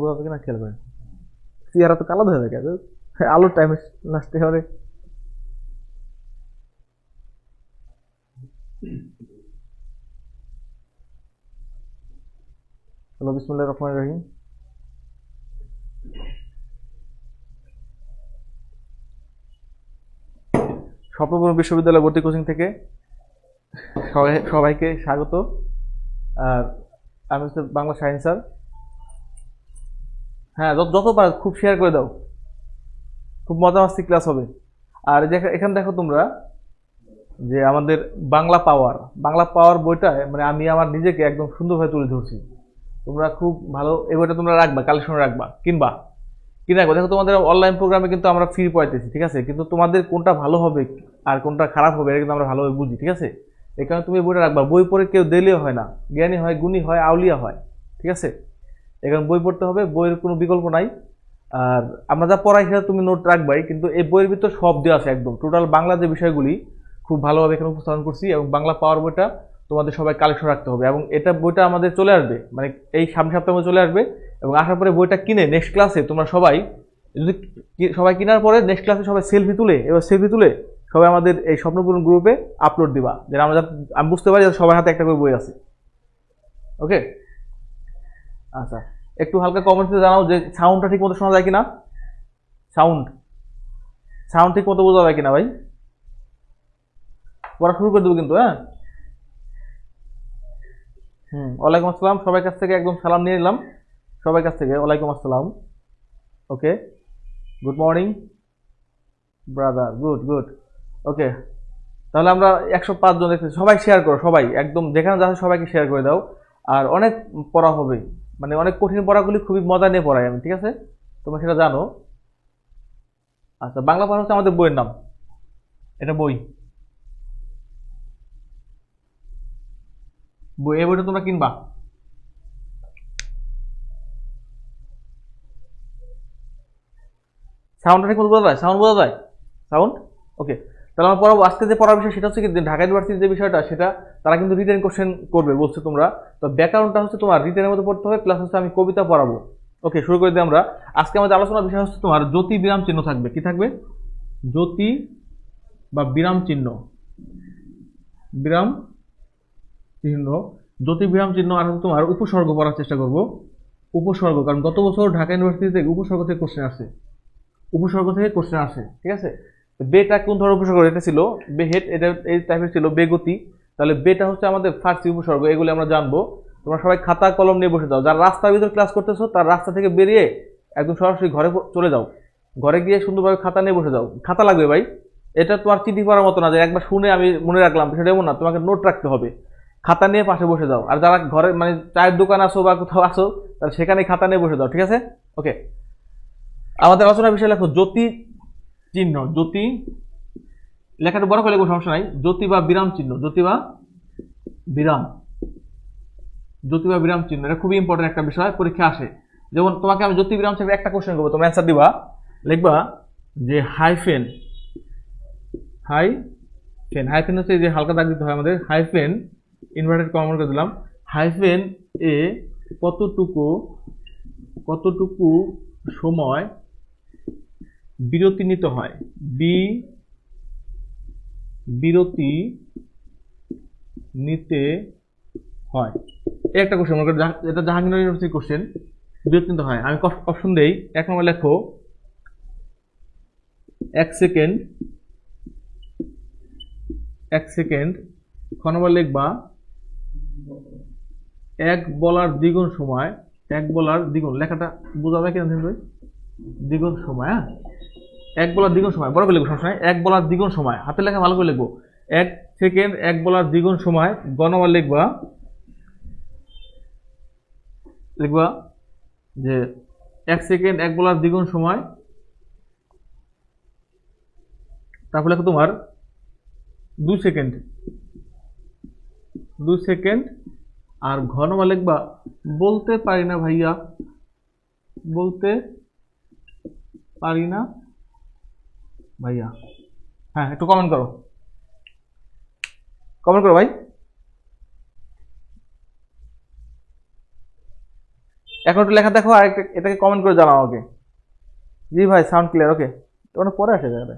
বোঝা যাবে কিনা খেয়াল করেন। চেহারা তো কালো হয়ে যায়, আলোর টাইমে লাস্টে হবে। হ্যালো, বিসমিল্লাহির রহমানির রহিম। স্বপ্নপুর বিশ্ববিদ্যালয় ভর্তি কোচিং থেকে সবাইকে স্বাগত। আর আমি হচ্ছে বাংলা সায়েন্স স্যার। হ্যাঁ, যত পারো খুব শেয়ার করে দাও, খুব মজামাস্তি ক্লাস হবে। আর এখানে দেখো তোমরা যে আমাদের বাংলা পাওয়ার বইটা মানে আমি আমার নিজেকে একদম সুন্দরভাবে তুলে ধরছি। তোমরা খুব ভালো এই বইটা তোমরা রাখবা, কালেকশনে রাখবা, কিনে রাখবা। দেখো তোমাদের অনলাইন প্রোগ্রামে কিন্তু আমরা ফ্রি পড়াইতেছি, ঠিক আছে, কিন্তু তোমাদের কোনটা ভালো হবে আর কোনটা খারাপ হবে এটা কিন্তু আমরা ভালোভাবে বুঝি, ঠিক আছে। এই কারণে তুমি বইটা রাখবা। বই পড়ে কেউ দিলেও হয় না, জ্ঞানী হয়, গুণী হয়, আউলিয়া হয়, ঠিক আছে। এখানে বই পড়তে হবে, বইয়ের কোনো বিকল্প নাই। আর আমরা যা পড়াই সেটা তুমি নোট রাখবাই, কিন্তু এই বইয়ের ভিতর সব দেওয়া আছে, একদম টোটাল বাংলা যে বিষয়গুলি খুব ভালোভাবে এখানে উপস্থাপন করছি। এবং বাংলা পাওয়ার বইটা তোমাদের সবাই কালেকশন রাখতে হবে। এবং বইটা আমাদের চলে আসবে, মানে এই সামনে সপ্তাহের মধ্যে চলে আসবে। এবং আসার পরে বইটা কিনে নেক্সট ক্লাসে তোমরা সবাই সবাই কেনার পরে নেক্সট ক্লাসে সবাই সেলফি তুলে সবাই আমাদের এই স্বপ্নপূরণ গ্রুপে আপলোড দিবা, যেন আমি বুঝতে পারি সবার হাতে একটা করে বই আছে। ওকে, আচ্ছা, একটু হালকা কমেন্টসে জানাও যে সাউন্ডটা ঠিক মতো শোনা যায় কিনা। সাউন্ড ঠিক মতো বোঝা যায় কিনা ভাই। পড়া শুরু করে দেবো কিন্তু। হ্যাঁ, ওয়ালাইকুম আসসালাম। সবার কাছ থেকে একদম সালাম নিয়ে নিলাম, সবার কাছ থেকে ওয়ালাইকুম আসসালাম। ওকে, গুড মর্নিং ব্রাদার, গুড। ওকে, তাহলে আমরা 105 জন দেখতেছি। সবাই শেয়ার করো, সবাই একদম যেখানে যাচ্ছে সবাইকে শেয়ার করে দাও। আর অনেক পড়া হবে, মানে অনেক কঠিন পড়াগুলি খুবই মজা নিয়ে পড়াই আমি, ঠিক আছে, তোমরা সেটা জানো। আচ্ছা, বাংলা পড়া হচ্ছে আমাদের বইয়ের নাম, এটা বই। এই বইটা তোমরা কিনবা। সাউন্ডটা ঠিক মতো বোঝা যায়? সাউন্ড ওকে। তাহলে আমরা পড়াবো। আজকে যে পড়ার বিষয় সেটা হচ্ছে কি, ঢাকা ইউনিভার্সিটির যে বিষয়টা সেটা তারা কিন্তু রিটেন কোশ্চেন করবে বলছে তোমরা। তো ব্যাকরণটা হচ্ছে তোমার রিটেনের মধ্যে পড়তে হবে, প্লাস হচ্ছে আমি কবিতা পড়াবো। ওকে, শুরু করে দিই আমরা। আজকে আমাদের আলোচনার বিষয় হচ্ছে তোমার জ্যোতি বিরাম চিহ্ন থাকবে। কি থাকবে? জ্যোতি বা বিরাম চিহ্ন, বিরাম চিহ্ন, জ্যোতি বিরাম চিহ্ন। আর হচ্ছে তোমার উপসর্গ পড়ার চেষ্টা করব। উপসর্গ, কারণ গত বছর ঢাকা ইউনিভার্সিটি থেকে উপসর্গ থেকে কোশ্চেন আসে, ঠিক আছে। বেটা কোন ধরনের উপসর্গ? এটা ছিল বেহেট, এটা এই টাইপের ছিল বেগতি। তাহলে বেটা হচ্ছে আমাদের ফার্সি উপসর্গ, এগুলো আমরা জানবো। তোমরা সবাই খাতা কলম নিয়ে বসে যাও। যারা রাস্তার ভিতর ক্লাস করতেছো তার রাস্তা থেকে বেরিয়ে একদম সরাসরি ঘরে চলে যাও। ঘরে গিয়ে সুন্দরভাবে খাতা নিয়ে বসে যাও। খাতা লাগবে ভাই, এটা তোমার চিঠি পড়ার মতো না যে একবার শুনে আমি মনে রাখলাম, সেটা এমন না, তোমাকে নোট রাখতে হবে। খাতা নিয়ে পাশে বসে যাও। আর যারা ঘরে মানে চায়ের দোকান আসো বা কোথাও আসো, তাহলে সেখানে খাতা নিয়ে বসে যাও, ঠিক আছে। ওকে, আমাদের আলোচনার বিষয় লেখো জ্যোতি চিহ্ন। জ্যোতি লেখাটা বড় করে লেখো, সমস্যা নাই। জ্যোতি বা বিরাম চিহ্ন, জ্যোতি বা বিরাম চিহ্ন, এটা খুবই ইম্পর্টেন্ট একটা বিষয়, পরীক্ষা আসে। যেমন তোমাকে আমি জ্যোতি বিরাম চিহ্ন একটা কোশ্চেন করবো, তুমি অ্যান্সার দিবা। লিখবা যে হাইফেন হচ্ছে যে হালকা দাগ দিতে হয় আমাদের। হাইফেন ইনভার্টেড কমন করে দিলাম। হাইফেন এ কতটুকু সময় বিরতি নিতে হয়? বিরতি নিতে হয়, এই একটা কোশ্চেন মনে করো। এটা জাহাঙ্গীরনগর ইউনিভার্সিটির কোশ্চেন, বিরতি নিতে হয়। আমি অপশন দেই। 1 নম্বর লেখো 1 সেকেন্ড। খ নম্বর লিখবা 1 বলার দ্বিগুণ সময়। লেখাটা বোঝা যায় কিনা ভাই? দ্বিগুণ সময়, হ্যাঁ, 1 বলার দ্বিগুণ সময়, বড় করে লিখবো, সমস্যা নাই। 1 বলার দ্বিগুণ সময়, হাতের লেখা ভালো করে লিখবো। 1 সেকেন্ড 1 বলার দ্বিগুণ সময়। গ নম্বর লিখবা যে 1 সেকেন্ড 1 বলার দ্বিগুণ সময়। তারপর লেখো তোমার 2 সেকেন্ড। আর ঘ নম্বর লিখবা বলতে পারি না ভাইয়া, হ্যাঁ, একটু কমেন্ট করো ভাই। এখন একটু লেখা দেখো আর এটাকে কমেন্ট করে জানাও আমাকে। জি ভাই সাউন্ড ক্লিয়ার, ওকে। ওটা পরে আসে যাবে।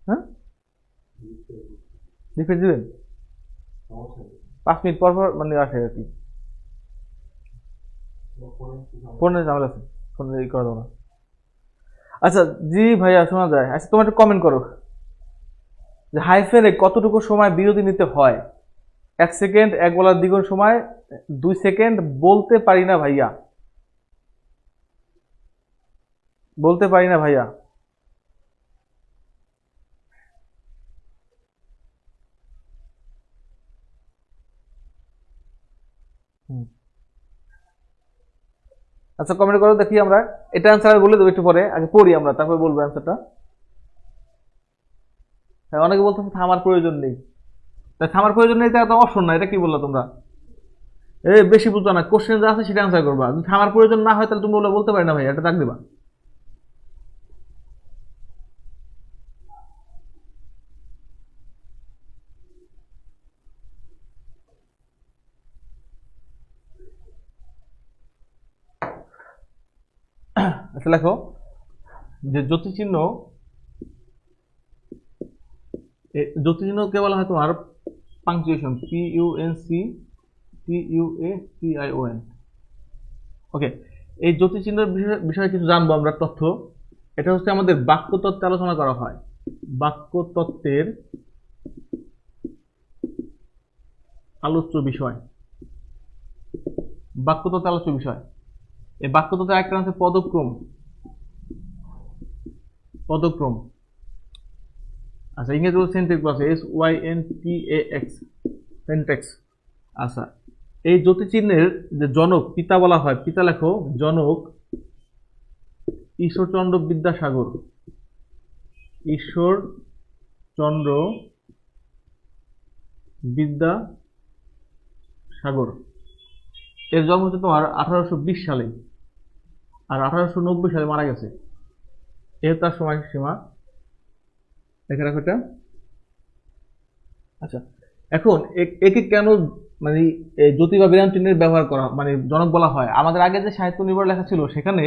হ্যাঁ, রিফ্রেশ দিবেন 5 মিনিট পর পর মানে আসে আর কি। ফোনে ঝামেলা আছে, ফোনে ই করা যাবে না। আচ্ছা জি ভাইয়া শোনা যায়। আচ্ছা তোমার একটু কমেন্ট করো যে হাইফেনে কতটুকু সময় বিরতি নিতে হয়। 1 সেকেন্ড, এক বলার দ্বিগুণ সময়, 2 সেকেন্ড, বলতে পারি না ভাইয়া, বলতে পারি না ভাইয়া। হুম। আচ্ছা কমেন্ট করো দেখি আমরা। এটা অ্যান্সার আমি বলে দেবো একটু পরে, আগে পড়ি আমরা তারপর বলবো অ্যান্সারটা। হ্যাঁ অনেকে বলতেছে থামার প্রয়োজন নেই। তাই থামার প্রয়োজন নেই, এটা তো অপশন না, এটা কি বললা তোমরা? বেশি বুঝো না, কোশ্চেন যা আছে সেটা অ্যান্সার করবা। যদি থামার প্রয়োজন না হয় তাহলে তুমি বলতে পারি না ভাই, এটা দাগ দিবা। আচ্ছা লেখো যে জ্যোতিচিহ্ন, জ্যোতিচিহ্নকে বলা হয় তোমার পাংচুয়েশন, PUNCTUATION। ওকে, এই জ্যোতিচিহ্নের বিষয়ে কিছু জানবো আমরা তথ্য। এটা হচ্ছে আমাদের বাক্যতত্ত্বে আলোচনা করা হয়। বাক্যতত্ত্বের আলোচ্য বিষয়, বাক্যতত্ত্বের আলোচ্য বিষয়। এই বাক্যতত্ত্বের একটা হচ্ছে পদক্রম, পদক্রম। আচ্ছা ইংরেজি বলতে সিনট্যাক্স আছে, SYNTAX, সিনট্যাক্স। আচ্ছা এই জ্যোতিচিহ্নের যে জনক, পিতা বলা হয়, পিতা লেখো জনক ঈশ্বরচন্দ্র বিদ্যাসাগর, ঈশ্বরচন্দ্র বিদ্যাসাগর। এর জন্ম হচ্ছে তোমার 1820 সালে, আর 1890 সালে মারা গেছে। এ তার সময়সীমা, দেখে রাখো এটা। আচ্ছা এখন একে কেন মানে জ্যোতি বা বিরাম চিহ্নের ব্যবহার করা মানে জনক বলা হয়? আমাদের আগে যে সাহিত্য নির্ভর লেখা ছিল সেখানে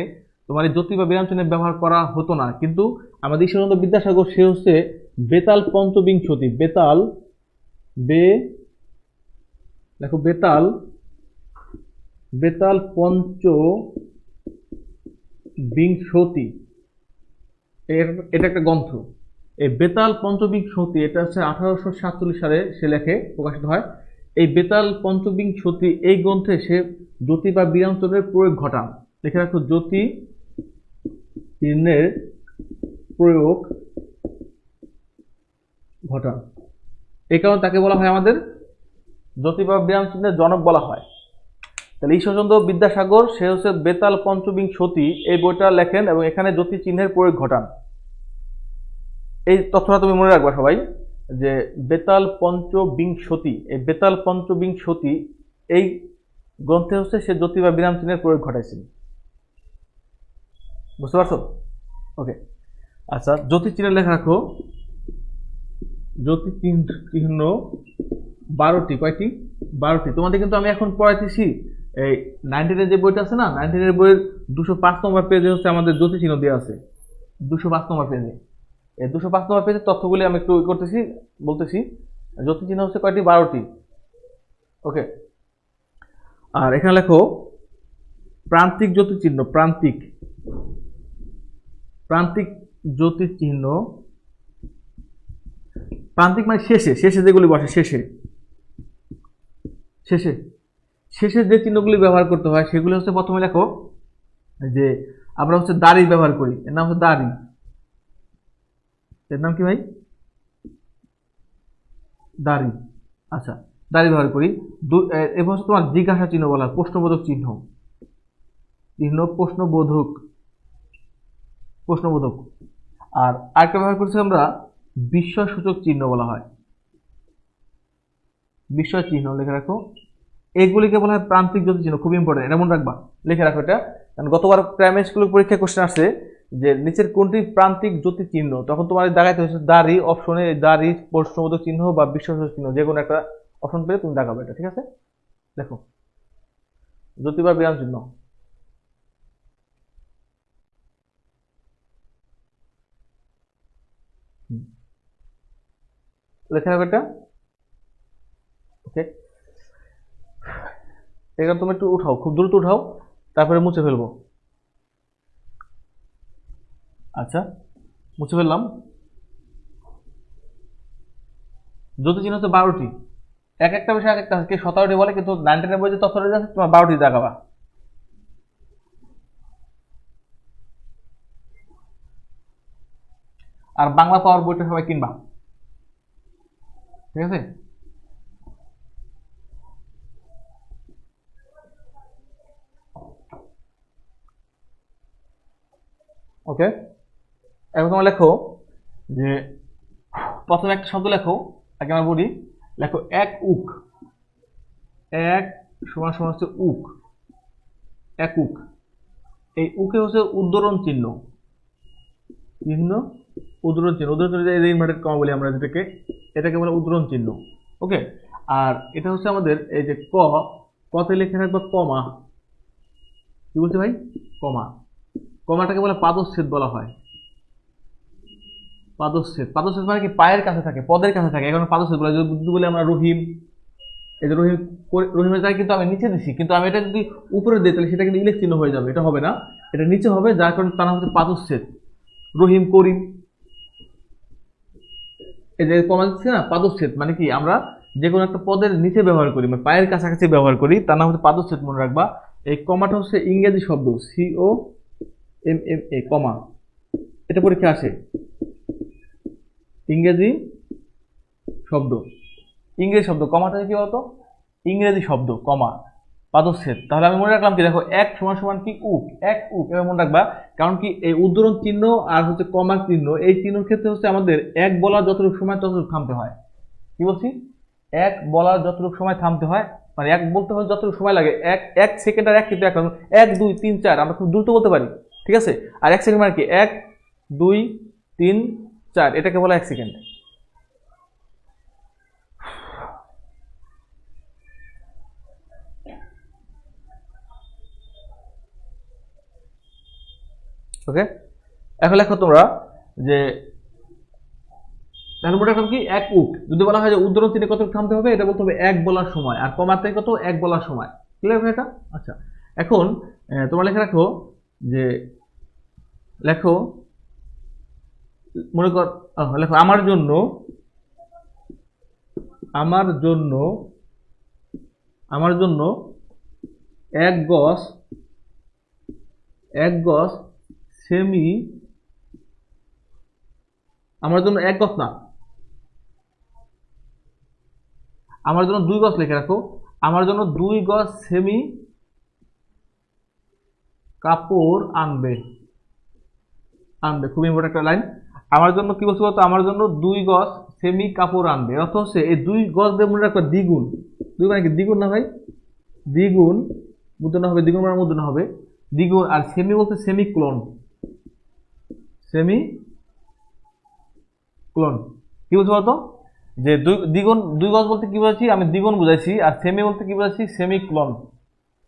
তোমার এই জ্যোতি বা বিরাম চিহ্নের ব্যবহার করা হতো না, কিন্তু আমাদের ঈশ্বরচন্দ্র বিদ্যাসাগর সে হচ্ছে বেতাল পঞ্চবিংশতি, বেতাল দেখো বেতাল, বেতাল পঞ্চবিংশতি, এটা একটা গ্রন্থ। এই বেতাল পঞ্চবিংশতি এটা হচ্ছে 1847 সালে সে লেখে, প্রকাশিত হয়। এই বেতাল পঞ্চবিংশতি এই গ্রন্থে সে জ্যোতি বা বিরাম চিহ্নের প্রয়োগ ঘটান। লিখে রাখো জ্যোতি চিহ্নের প্রয়োগ ঘটান। এই কারণে তাকে বলা হয় আমাদের জ্যোতি বা বিরাম চিহ্নের জনক বলা হয়। তাহলে ঈশ্বরচন্দ্র বিদ্যাসাগর সে হচ্ছে বেতাল পঞ্চবিংশতি এই বইটা লেখেন এবং এখানে জ্যোতি চিহ্নের প্রয়োগ ঘটান। এই তথ্যটা তুমি মনে রাখবা সবাই, যে বেতাল পঞ্চবিংশতি, এই বেতাল পঞ্চবিংশতি এই গ্রন্থে হচ্ছে সে জ্যোতি বা বিরাম চিহ্নের প্রয়োগ ঘটাইছেন। বুঝতে পারছো? ওকে আচ্ছা জ্যোতি চিহ্ন লেখা রাখো, জ্যোতি চিহ্ন 12টি। কয়টি? 12টি। তোমাদের কিন্তু আমি এখন পড়াইতেছি এই 19 যে বইটা আছে না, 19 বইয়ের 205 নম্বর পেজে হচ্ছে আমাদের জ্যোতি চিহ্ন দেওয়া আছে, 205 নম্বর পেজে। এই 205 নম্বর পেজের তথ্যগুলি আমি একটু করতেছি, বলতেছি। জ্যোতি চিহ্ন হচ্ছে কয়টি? 12টি। ওকে, আর এখানে লেখো প্রান্তিক জ্যোতি চিহ্ন, প্রান্তিক, প্রান্তিক জ্যোতি চিহ্ন। প্রান্তিক মানে শেষে, শেষে যেগুলি বসে, শেষে, শেষে, শেষে যে চিহ্নগুলি ব্যবহার করতে হয় সেগুলি হচ্ছে, প্রথমে লেখো যে আমরা হচ্ছে দাড়ি ব্যবহার করি, এর নাম হচ্ছে দাড়ি। এর নাম কি ভাই? দাড়ি। আচ্ছা দাড়ি ব্যবহার করি। এবার হচ্ছে তোমার জিজ্ঞাসা চিহ্ন বলা হয়, প্রশ্নবোধক চিহ্ন, চিহ্ন প্রশ্নবোধক, প্রশ্নবোধক। আর আরেকটা ব্যবহার করছি আমরা বিস্ময় সূচক চিহ্ন বলা হয়, বিস্ময় চিহ্ন। লিখে রাখো এগুলিকে বলা হয় প্রান্তিক জ্যোতি চিহ্ন। খুব ইম্পর্টেন্ট, এটা মনে রাখবা, লিখে রাখো এটা। কারণ গতবার প্রাইমারি স্কুলের পরীক্ষায় কোশ্চেন আসছে যে নিচের কোনটি প্রান্তিক জ্যোতি চিহ্ন, তখন তোমার দাগাইতে হচ্ছে দাড়ি, অপশনে দাড়ি, প্রশ্নবোধক চিহ্ন বা বিস্ময় সূচক চিহ্ন, যে কোনো একটা অপশন পেলে তুমি দাগাবে এটা। ঠিক আছে? দেখো জ্যোতি বা বিরাম চিহ্ন। লেখা হবে এটা। ওকে, এখানে তুমি একটু উঠাও, খুব দ্রুত উঠাও, তারপরে মুছে ফেলবো। আচ্ছা, মুছে ফেললাম। জ্যোতি চিহ্ন হচ্ছে 12টি। এক একটা বিষয় এক একটা, কে 17টি বলে, কিন্তু 99 যে তথ্যটা আছে তোমার 12টি দেখাবা। আর বাংলা পাওয়ার বইটা সবাই কিনবা, ঠিক আছে? ওকে, এখন তোমরা লেখো যে প্রথমে একটা শব্দ লেখো, আগে আমরা বলি, লেখো এক উক। এক সমান সমান হচ্ছে উক, এক উক। এই উকে হচ্ছে উদ্ধরণ চিহ্ন, চিহ্ন উদ্ধরণ চিহ্ন, উদ্ধরণ চিহ্ন এই ইনভার্টেড কমা বলি আমরা যেটাকে, এটাকে বলে উদ্ধরণ চিহ্ন। ওকে, আর এটা হচ্ছে আমাদের এই যে কতে লেখা থাকবে কমা। কি বলছে ভাই? কমা। কমাটাকে বলে পাদচ্ছেদ বলা হয়। পাদচ্ছেদ, পাদচ্ছেদ মানে কি পায়ের কাছে থাকে, পদের কাছে থাকে, এখন পাদচ্ছেদ বলে। যদি বলি আমরা রহিম, এই যে রহিম, রহিমের জায়গায় কিন্তু আমি নিচে দিছি, কিন্তু আমি এটা যদি উপরে দিই তাহলে সেটা কিন্তু ইলেক চিহ্ন হয়ে যাবে, এটা হবে না, এটা নিচে হবে, যার কারণে তার নাম হচ্ছে পাদচ্ছেদ। রহিম, করিম, এই যে কমা দিচ্ছে না, পাদচ্ছেদ মানে কি আমরা যে কোনো একটা পদের নিচে ব্যবহার করি, মানে পায়ের কাছাকাছি ব্যবহার করি, তার নাম হচ্ছে পাদচ্ছেদ, মনে রাখবা। এই কমাটা হচ্ছে ইংরেজি শব্দ, COMMA, কমা। এটা পরীক্ষা আসে, ইংরেজি শব্দ, ইংরেজি শব্দ। কমাটা কি বলতো? ইংরেজি শব্দ, কমা, পাদচ্ছেদ। তাহলে আমি মনে রাখলাম কি, দেখো এক সমান সমান কি উক, এক উক, এবার মনে রাখবা। কারণ কি এই উদ্ধরণ চিহ্ন আর হচ্ছে কমা চিহ্ন, এই চিহ্নের ক্ষেত্রে হচ্ছে আমাদের এক বলার যতটুকু সময় ততটুকু থামতে হয়। কি বলছি? এক বলার যতটুকু সময় থামতে হয়, মানে এক বলতে হয় যতটুকু সময় লাগে, এক এক সেকেন্ড আর এক কিন্তু এক, 1 2 3 4 আমরা খুব দ্রুত বলতে পারি, ঠিক আছে? আর এক সেকেন্ড মানে কি 1 2 3 4, এটাকে বলা 1 সেকেন্ড। ওকে, এখন লেখো তোমরা যে তাহলে মনে রাখলাম কি এক উক। যদি বলা হয় যে উদ্ধরণ চিহ্নে কত থামতে হবে, এটা বলতে হবে এক বলার সময়, আর কমাতে কত, এক বলার সময়। ক্লিয়ার এটা? আচ্ছা, এখন তোমরা লেখা রাখো যে লেখো, মনে কর লেখো আমার জন্য, আমার জন্য, আমার জন্য এক গজ, এক গজ সেমি, আমার জন্য এক গজ না, আমার জন্য 2 গজ লিখে রাখো, আমার জন্য 2 গজ সেমি কাপড় আনবে, আনবে, খুব ইম্পর্টেন্ট একটা লাইন। আমার জন্য কি বলছো বলতো? আমার জন্য 2 গজ সেমি কাপড় আনবে, অর্থ হচ্ছে এই 2 গজ দিয়ে মনে রাখবা দ্বিগুণ। 2 মানে কি দ্বিগুণ না ভাই? দ্বিগুণ মূর্ধন্য হবে, দ্বিগুণ মানে মূর্ধন্য হবে, দ্বিগুণ। আর সেমি বলতে সেমি ক্লোন, সেমি ক্লোন। কি বলছো বলতো? যে দ্বিগুণ, 2 গজ বলতে কি বলেছি আমি? দ্বিগুণ বুঝাইছি। আর সেমি বলতে কি বলেছি? সেমি ক্লোন,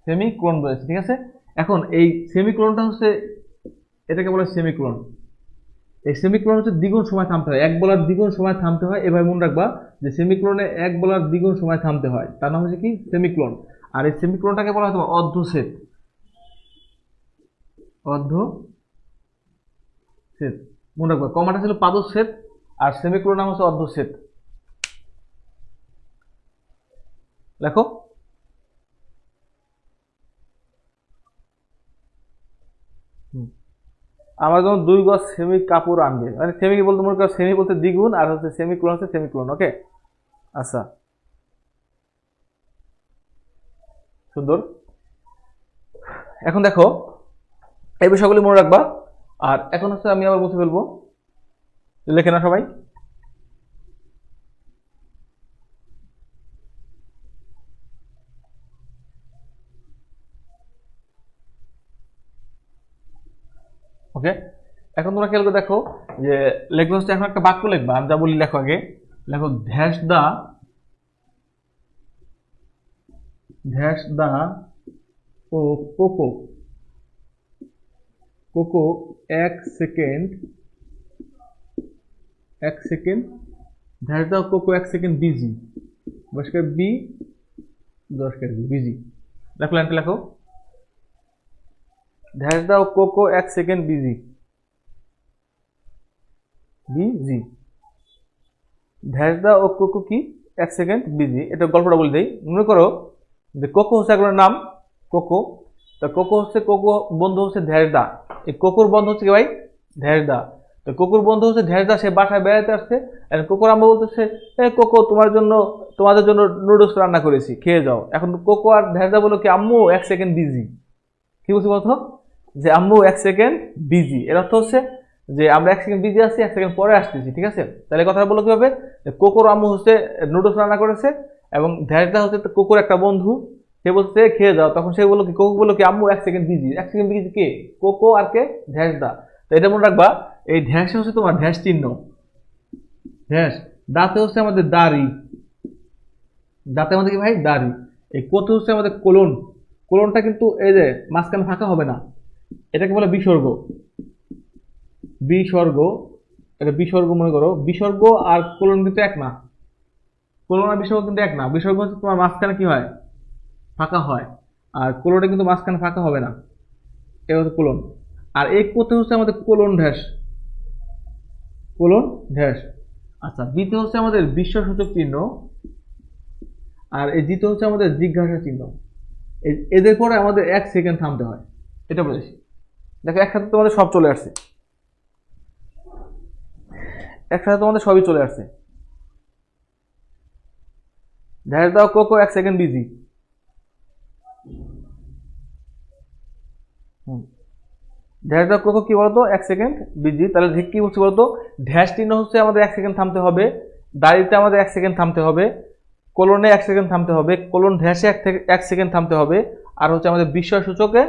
সেমি ক্লোন বুঝাইছি, ঠিক আছে? এখন এই সেমি ক্লোনটা হচ্ছে, এটাকে বলে সেমি ক্লোন। এই সেমিক্লোন হচ্ছে দ্বিগুণ সময় থামতে হয়, এক বলার দ্বিগুণ সময় থামতে হয়। এভাবে মনে রাখবা যে সেমিক্লোনে এক বলার দ্বিগুণ সময় থামতে হয়, তার নাম হচ্ছে কি? সেমিক্লোন। আর এই সেমিক্লোনটাকে বলা হয় তোমার অর্ধছেদ, অর্ধছেদ মনে রাখবা। কমাটা ছিল পাদচ্ছেদ, আর সেমিক্লোন নাম হচ্ছে অর্ধছেদ। লেখো আমার যখন 2 গজ সেমি কাপড় আনবে, মানে সেমি বলতে মনে করো, সেমি বলতে দ্বিগুণ, আর হচ্ছে সেমিক্লোন হচ্ছে সেমিক্লোন। ওকে, আচ্ছা, সুন্দর। এখন দেখো এই বিষয়গুলি মনে রাখবা। আর এখন হচ্ছে আমি আবার মুছে ফেলবো, লেখে না সবাই? ওকে, এখন তোমরা খেয়াল করে দেখো যে লেখবে হচ্ছে, এখন একটা বাক্য লিখবা, আমি যা বলি লেখো আগে। লেখো ধ্যাস দা ও কোকো, কোকো 1 সেকেন্ড, 1 সেকেন্ড, ধ্যাস দাও কোকো 1 সেকেন্ড বিজি, বসকে বি, দশকের বিজি, লেখো লাইনটা লেখো, ধ্যাস দাও কোকো 1 সেকেন্ড বিজি, বিজি, ধ্যাস দাও ও কোকো কি 1 সেকেন্ড বিজি। এটা গল্পটা বলে দেই। মনে করো যে কোকো হচ্ছে একজনের নাম, কোকো। তা কোকো হচ্ছে, কোকো বন্ধু হচ্ছে ধ্যাসদা। এই কোকোর বন্ধু হচ্ছে কি ভাই? ধ্যাসদা। তো কোকোর বন্ধু হচ্ছে ধ্যাসদা, সে বাসায় বেড়াতে আসছে। এখন কোকোর আম্মা বলতেছে, এ কোকো তোমাদের জন্য নুডলস রান্না করেছি, খেয়ে যাও। এখন কোকো আর ধ্যাসদা বললো কি, আম্মু 1 সেকেন্ড বিজি। কি বলছি বলতো? যে আম্মু 1 সেকেন্ড বিজি, এর অর্থ হচ্ছে যে আমরা 1 সেকেন্ড বিজি আছি, 1 সেকেন্ড পরে আসতেছি, ঠিক আছে? তাহলে কথাটা বললো কিভাবে? কোকোর আম্মু হচ্ছে নুডলস রান্না করেছে, এবং ধ্যাসদা হচ্ছে কোকোর একটা বন্ধু, সে বলছে খেয়ে যাও। তখন সে বললো কি, কোকো বললো কি, আম্মু 1 সেকেন্ড বিজি। 1 সেকেন্ড বিজি কে? কোকো আর কে? ধ্যাসদা। তো এটা মনে রাখবা, এই ধ্যাসে হচ্ছে তোমার ধ্যাস চিহ্ন, ধ্যাস। দাঁতে হচ্ছে আমাদের দাড়ি, দাঁতে আমাদের কি ভাই? দাড়ি। এই কোতে হচ্ছে আমাদের কোলন, কোলনটা কিন্তু এই যে মাঝখানে ফাঁকা হবে না, এটাকে বলে বিসর্গ, বিসর্গ। এটা বিসর্গ মনে করো। বিসর্গ আর কোলন কিন্তু এক না, কোলন আর বিসর্গ কিন্তু এক না। বিসর্গ হচ্ছে তোমার মাঝখানে কি হয়? ফাঁকা হয়। আর কোলনে কিন্তু মাঝখানে ফাঁকা হবে না, এটা হচ্ছে কোলন। আর এই কোতে হচ্ছে আমাদের কোলন ঢ্যাস, কোলন ঢ্যাস। আচ্ছা, বিতে হচ্ছে আমাদের বিস্ময়সূচক চিহ্ন, আর এই জিতে হচ্ছে আমাদের জিজ্ঞাসা চিহ্ন। এদের পরে আমাদের 1 সেকেন্ড থামতে হয়, এটা বলেছি। দেখো একসাথে তোমাদের সব চলে আসছে, একসাথে তোমাদের সবই চলে আসছে। ধ্যাস দাও কোকো 1 সেকেন্ড বিজি। ধ্যাস দাও কোকো কি বলতো? 1 সেকেন্ড বিজি। তাহলে ঠিক কি বলছি বলতো? ধ্যাস চিহ্ন হচ্ছে আমাদের 1 সেকেন্ড থামতে হবে, দাড়িতে আমাদের 1 সেকেন্ড থামতে হবে, কোলনে 1 সেকেন্ড থামতে হবে, কোলন ধ্যাসে 1 সেকেন্ড থামতে হবে, আর হচ্ছে আমাদের বিস্ময় সূচকে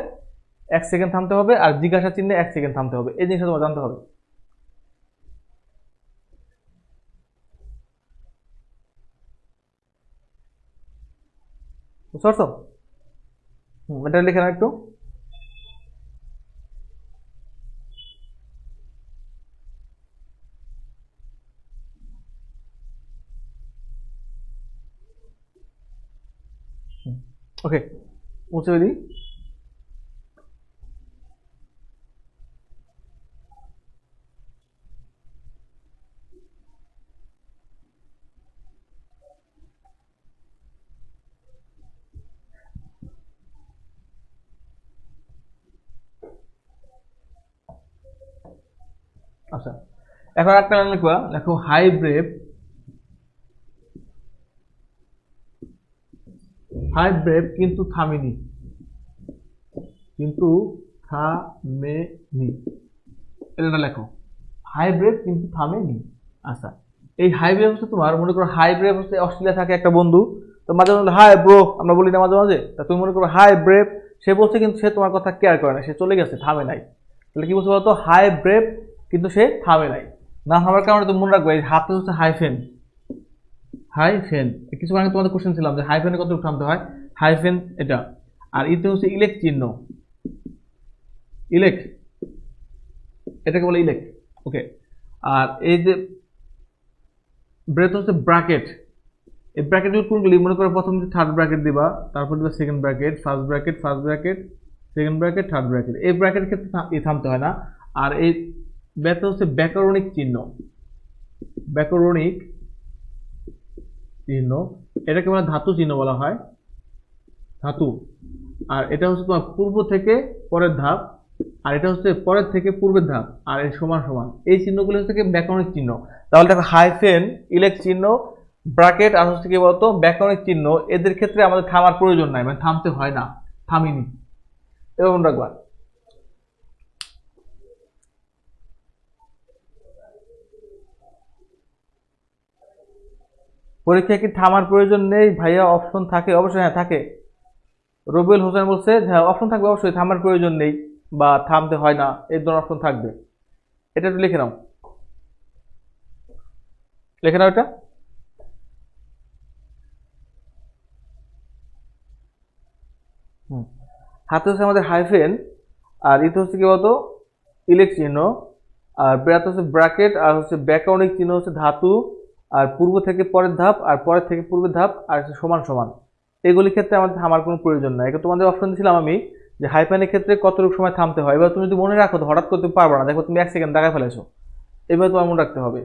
1 সেকেন্ড থামতে হবে, আর জিজ্ঞাসা চিহ্নে 1 সেকেন্ড থামতে হবে। এই জিনিসটা তোমার জানতে হবে। বুঝতে পারছো? এটা লিখে নাও একটু। ওকে, মুছে দিই। আচ্ছা, এখন একটা লাইন লিখবা, লেখো হাই ব্রেভ, হাই ব্রেভ কিন্তু থামেনি, কিন্তু থামেনি, এটা লেখো। হাই ব্রেভ কিন্তু থামেনি। আচ্ছা, এই হাই ব্রেভ হচ্ছে তোমার, মনে করো হাই ব্রেভ হচ্ছে অস্ট্রেলিয়া থাকে একটা বন্ধু, তো মাঝে মাঝে হাই ব্রো আমরা বলি না মাঝে মাঝে, তা তুমি মনে করো হাই ব্রেভ, সে বলছে কিন্তু সে তোমার কথা কেয়ার করে না, সে চলে গেছে, থামে নাই। তাহলে কি বলছে বলতো? হাই ব্রেভ কিন্তু সে থামে নাই। না থামার কারণে তুমি মনে রাখবে এই হাতে হচ্ছে হাইফেন, হাইফেন। কিছু আগে তোমাদের কোশ্চেন ছিলাম যে হাইফেনে কতটুকু থামতে হয়, হাইফেন এটা। আর ইতে হচ্ছে ইলেক্ট চিহ্ন, ইলেক্ট, এটাকে বলে ইলেক্ট। ওকে, আর এই যে ব্রেথ হচ্ছে ব্র্যাকেট। এই ব্র্যাকেট কোনগুলি? মনে করো প্রথম যে থার্ড ব্র্যাকেট দিবা, তারপর দিবা second bracket, first bracket, first bracket, second bracket, third bracket. এই ব্র্যাকেটের ক্ষেত্রে থামতে হয় না। আর এই ব্যাথ হচ্ছে ব্যাকরণিক চিহ্ন, ব্যাকরণিক চিহ্ন, এটাকে বলা ধাতু চিহ্ন বলা হয়, ধাতু। আর এটা হচ্ছে তোমার পূর্ব থেকে পরের ধাপ, আর এটা হচ্ছে পরের থেকে পূর্বের ধাপ, আর এই সমান সমান। এই চিহ্নগুলো হচ্ছে ব্যাকরণিক চিহ্ন। তাহলে দেখো হাইফেন, ইলেক্ট চিহ্ন, ব্র্যাকেট, আর হচ্ছে কি বলতো ব্যাকরণিক চিহ্ন, এদের ক্ষেত্রে আমাদের থামার প্রয়োজন নাই, মানে থামতে হয় না, থামিনি। এবার মনে রাখবা। পরীক্ষায় কি থামার প্রয়োজন নেই ভাইয়া? অপশন থাকে অবশ্যই, হ্যাঁ থাকে। রবিউল হোসেন বলছে হ্যাঁ অপশন থাকবে অবশ্যই, থামার প্রয়োজন নেই বা থামতে হয় না, এই ধরনের অপশন থাকবে। এটা একটু লিখে নাও, লিখে নাও এটা। হুম, হাতে হচ্ছে আমাদের হাইফেন, আর ইতে হচ্ছে কি বলতো ইলেক চিহ্ন, আর ব্রাত হচ্ছে ব্র্যাকেট, আর হচ্ছে ব্যাকরণিক চিহ্ন হচ্ছে ধাতু, আর পূর্ব থেকে পরের ধাপ, আর পরের থেকে পূর্বের ধাপ, আর হচ্ছে সমান সমান। এগুলির ক্ষেত্রে আমাদের থামার কোনো প্রয়োজন নাই। এটা তোমাদের অপশন দিয়েছিলাম আমি যে হাইফেনের ক্ষেত্রে কতটুকু সময় থামতে হয়। এবার তুমি যদি মনে রাখো তো হঠাৎ করতে পারবে না, দেখো তুমি 1 সেকেন্ড দাগায় ফেলেছো। এবার তোমার মনে রাখতে হবে।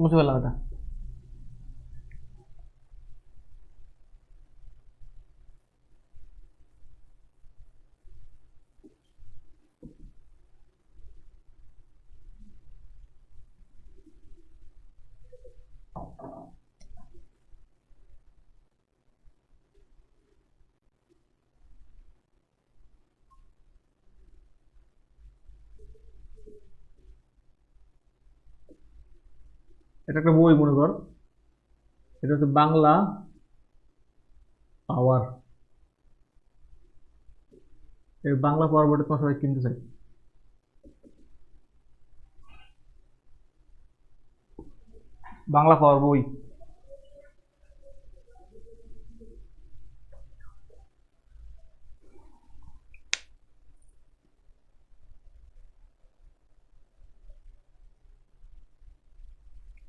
মুছে ফেললাম এটা। এটা একটা বই মনে কর, এটা হচ্ছে বাংলা পাওয়ার। এই বাংলা পাওয়ার বইটা তোমার সবাই কিনতে চাই। বাংলা পাওয়ার বই।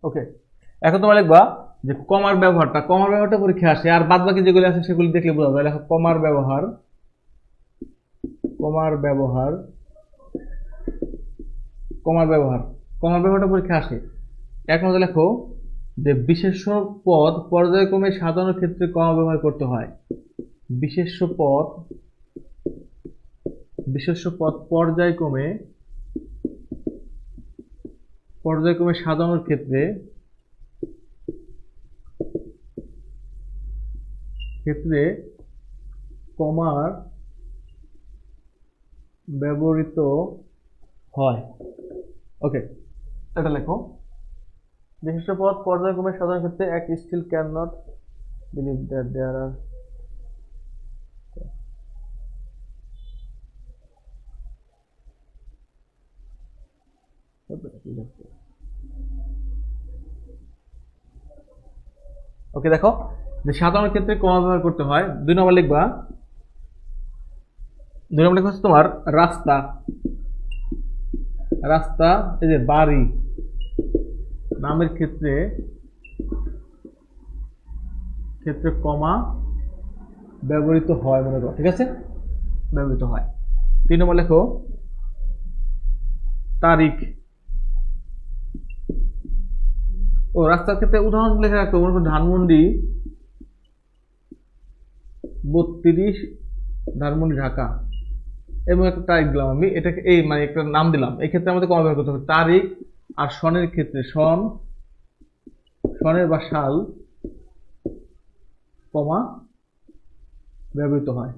ওকে, এখন তোমরা লিখবা যে কমার ব্যবহারটা পরীক্ষা আসে, আর বাদ বাকি যেগুলো আছে সেগুলি দেখলে বোঝা যায়। লেখো কমার ব্যবহার, কমার ব্যবহার, কমার ব্যবহার। কমার ব্যবহারটা পরীক্ষা আসে। এক মধ্যে লেখো যে বিশেষ্য পদ পর্যায়ক্রমে সাজানোর ক্ষেত্রে কমা ব্যবহার করতে হয়। বিশেষ্য পদ পর্যায়ক্রমে সাজানোর ক্ষেত্রে কমার ব্যবহৃত হয়। ওকে, এটা লেখো। বিশিষ্ট পদ পর্যায়ক্রমে সাজানোর ক্ষেত্রে এক still can not believe that there are okay, দেখো যে সাজানোর ক্ষেত্রে কমা ব্যবহার করতে হয়। 2 নম্বর লিখবা, 2 নম্বর লেখা হচ্ছে তোমার রাস্তা। এই যে বাড়ি নামের ক্ষেত্রে কমা ব্যবহৃত হয় মনে করো, ঠিক আছে, ব্যবহৃত হয়। 3 নম্বর লেখো তারিখ। ও রাস্তার ক্ষেত্রে উদাহরণ লেখা রাখো, মনে করো ধানমন্ডি 32 ধানমন্ডি ঢাকা, এবং একটা তারিখ দিলাম আমি, এটাকে এই মানে একটা নাম দিলাম। এই ক্ষেত্রে আমাদের কমা ব্যবহার করতে হবে তারিখ। আর সনের ক্ষেত্রে সনের বা সাল কমা ব্যবহৃত হয়।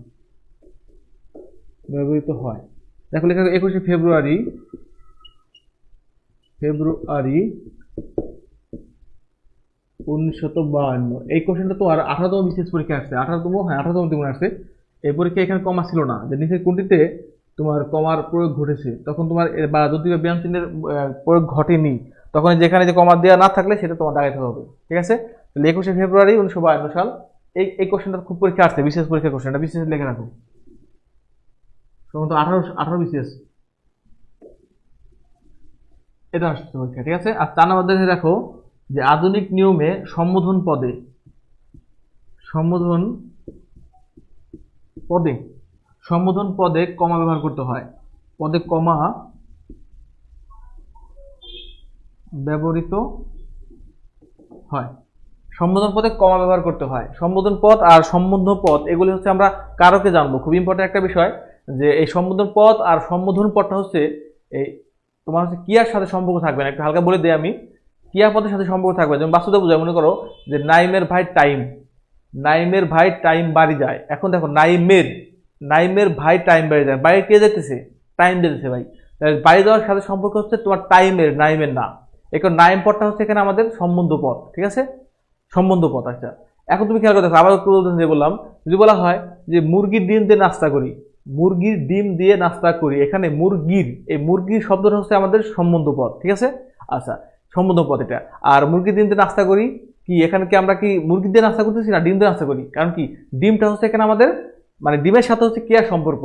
দেখো লেখা 21শে ফেব্রুয়ারি 1952। এই কোশ্চেনটা তো আর 18তম বিশেষ পরীক্ষা আসছে, 18তম মনে আসছে। এই পরীক্ষা এখানে কমা ছিল না, যে নিচের কোনটিতে তোমার কমার প্রয়োগ ঘটেছে, তখন তোমার বা যদি বিরাম চিহ্নের প্রয়োগ ঘটেনি, তখন যেখানে যে কমা দেওয়া না থাকলে সেটা তোমার দাগাইতে হবে, ঠিক আছে। তাহলে 21শে ফেব্রুয়ারি 1952 সাল। এই কোশ্চেনটা খুব পরীক্ষা আসছে, বিশেষ পরীক্ষা কোশ্চেনটা বিশেষ লিখে রাখো। সম্ভবত 18 বিশেষ এটা আসছে পরীক্ষা, ঠিক আছে। আর 4 নম্বর দেখে রাখো যে আধুনিক নিয়মে সম্বোধন পদে কমা ব্যবহার করতে হয়। পদে কমা ব্যবহৃত হয়। সম্বোধন পদে কমা ব্যবহার করতে হয়। সম্বোধন পদ আর সম্বন্ধ পদ এগুলি হচ্ছে আমরা কারকে জানবো, খুব ইম্পর্টেন্ট একটা বিষয়, যে এই সম্বোধন পদ আর সম্বোধন পদটা হচ্ছে এই তোমার হচ্ছে ক্রিয়ার সাথে সম্পর্ক থাকবে না। একটু হালকা বলে দিই আমি, ক্রিয়াপদের সাথে সম্পর্ক থাকবে। যেমন বাস্তবে বোঝায়, মনে করো যে নাইমের ভাই টাইম বাড়ি যায়। এখন দেখো নাইমের ভাই টাইম বাড়ি যায়, বাইরে কে যেতেছে? টাইম যেতেছে ভাই। বাড়ি যাওয়ার সাথে সম্পর্ক হচ্ছে তোমার নাইমের না। এখন নাইম পদটা হচ্ছে এখানে আমাদের সম্বন্ধ পদ, ঠিক আছে, সম্বন্ধ পদ। আচ্ছা, এখন তুমি খেয়াল করে দেখো, আবার একটু বললাম, যদি বলা হয় যে মুরগির ডিম দিয়ে নাস্তা করি, এখানে মুরগির শব্দটা হচ্ছে আমাদের সম্বন্ধ পদ, ঠিক আছে। আচ্ছা, সম্বন্ধ পদ এটা। আর মুরগির ডিম দিয়ে নাস্তা করি, কি এখানে কি আমরা কি মুরগি দিয়ে নাস্তা করতেছি না ডিম দিয়ে নাস্তা করি? কারণ কি ডিমটা হচ্ছে এখানে আমাদের মানে ডিমের সাথে হচ্ছে ক্রিয়ার সম্পর্ক,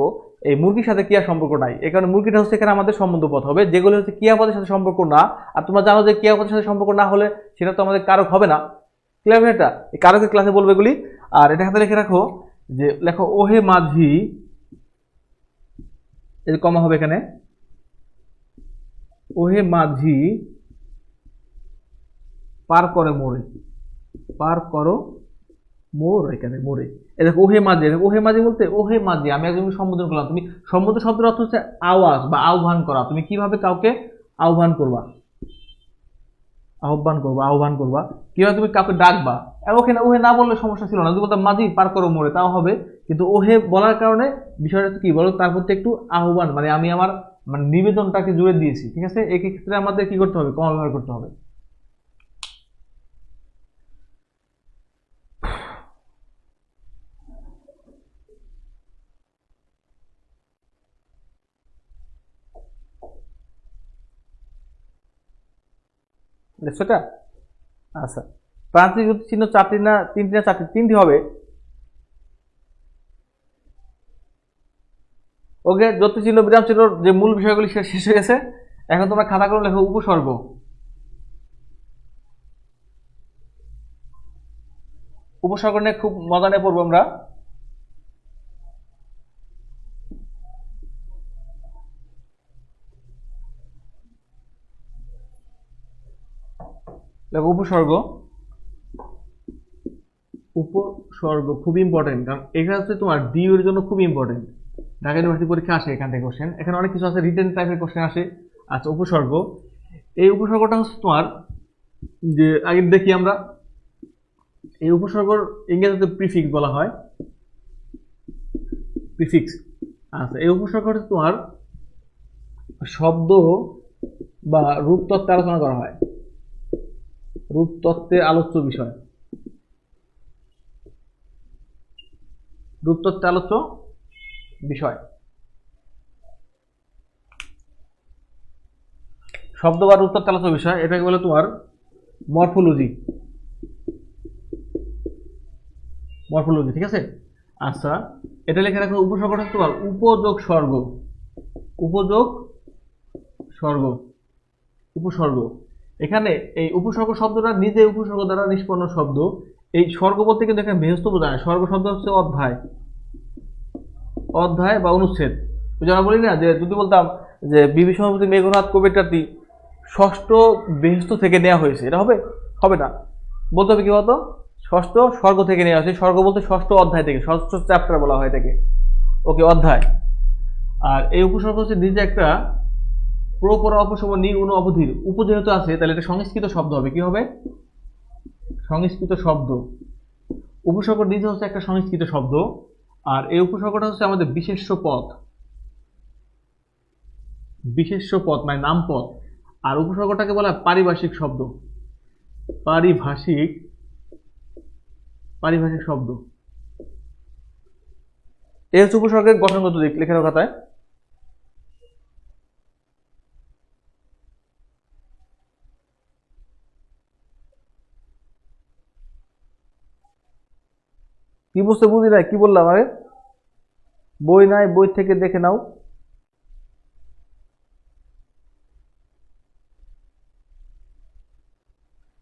এই মুরগির সাথে ক্রিয়ার সম্পর্ক নাই। এই কারণে মুরগিটা হচ্ছে এখানে আমাদের সম্বন্ধ পথ হবে, যেগুলো হচ্ছে ক্রিয়াপদের সাথে সম্পর্ক না। আর তোমরা জানো যে ক্রিয়াপদের সাথে সম্পর্ক না হলে সেটা তো আমাদের কারক হবে না। ক্লিয়ার? এটা এই কারকের ক্লাসে বলবে এগুলি। আর এটা হাতে লিখে রাখো যে লেখো ওহে মাঝি, এই কমা হবে এখানে, ওহে মাঝি পার করে মোড়ে, পার করো মোর, এখানে মোড়ে। এ দেখো ওহে মাঝি, ওহে মাঝি বলতে ওহে মাঝি আমি একজন সম্বোধন করলাম। তুমি সম্বোধন শব্দের অর্থ হচ্ছে আওয়াজ বা আহ্বান করা। তুমি কিভাবে কাউকে আহ্বান করবা, আহ্বান করবা কিভাবে তুমি কাউকে ডাকবা। ওখানে ওহে না বললে সমস্যা ছিল না, যদি বলতাম মাঝি পার করো মোড়ে তাও হবে, কিন্তু ওহে বলার কারণে বিষয়টা কি বলো, তার প্রতি একটু আহ্বান মানে আমি আমার মানে নিবেদনটাকে জুড়ে দিয়েছি। ঠিক আছে, এই ক্ষেত্রে আমাদের কি করতে হবে, কমা ব্যবহার করতে হবে। দেখছো এটা? আচ্ছা, প্রান্তিক চিহ্ন চারটি না তিনটি না চারটি? তিনটি হবে। ওকে, জ্যোতি চিহ্ন বিরাম চিহ্ন যে মূল বিষয়গুলি শেষ হয়ে গেছে। এখন তোমরা খাতা করে লেখো উপসর্গ। উপসর্গ নিয়ে খুব মজা নিয়ে পড়বো আমরা। দেখো উপসর্গ, উপসর্গ খুব ইম্পর্টেন্ট, কারণ এখানে হচ্ছে তোমার ডিউ এর জন্য খুব ইম্পর্টেন্ট। ঢাকা ইউনিভার্সিটি পরীক্ষা আসে এখান থেকে কোশ্চেন, এখানে অনেক কিছু আছে রিটেন টাইপের কোশ্চেন আসে। আচ্ছা, উপসর্গ, এই উপসর্গটা হচ্ছে তোমার যে আগে দেখি আমরা, এই উপসর্গর ইংরেজিতে প্রিফিক্স বলা হয়, প্রিফিক্স। আচ্ছা, এই উপসর্গ হচ্ছে তোমার শব্দ বা রূপতত্ত্বে আলোচনা করা হয়, রূপতত্ত্বে আলোচ্য বিষয়, রূপতত্ত্বে আলোচ্য বিষয়। শব্দ বা রূপতত্ত্বে আলোচ্য বিষয়, এটাকে বলে তোমার মরফোলজি, মরফোলজি। ঠিক আছে, আচ্ছা এটা লেখা রাখো। উপসর্গটা তোমার উপযোগ স্বর্গ, উপযোগ স্বর্গ, উপসর্গ। এখানে এই উপসর্গ শব্দটা নিজে উপসর্গ দ্বারা নিষ্পন্ন শব্দ। এই স্বর্গ বলতে কিন্তু এখানে বৃহস্ত বোঝায়। স্বর্গ শব্দ হচ্ছে অধ্যায়, অধ্যায় বা অনুচ্ছেদ। যারা বলি না যে যদি বলতাম যে বিবি সভাপতি মেঘনাথ কবিতাটি ষষ্ঠ বেহেস্ত থেকে নেওয়া হয়েছে, এটা হবে? হবে না, বলতে হবে কি বলতো, ষষ্ঠ স্বর্গ থেকে নেওয়া হয়েছে। স্বর্গ বলতে ষষ্ঠ অধ্যায় থেকে, ষষ্ঠ চ্যাপ্টার বলা হয় এটাকে। ওকে, অধ্যায়। আর এই উপসর্গ হচ্ছে নিজে একটা প্রপর অপসম নি উন অবধির উপজেহেতু আছে, তাহলে এটা সংস্কৃত শব্দ হবে। কি হবে? সংস্কৃত শব্দ। উপসর্গ নিজে হচ্ছে একটা সংস্কৃত শব্দ। আর এই উপসর্গটা হচ্ছে আমাদের বিশেষ্য পদ, বিশেষ্য পদ মানে নাম পদ। আর উপসর্গটাকে বলা হয় পারিভাষিক শব্দ, পারিভাষিক, পারিভাষিক শব্দ। এই হচ্ছে উপসর্গের গঠনগত দিক। লেখার খাতায় কি বুঝতে বুঝি নাই, কি বললাম আরে? বই নাই, বই থেকে দেখে নাও।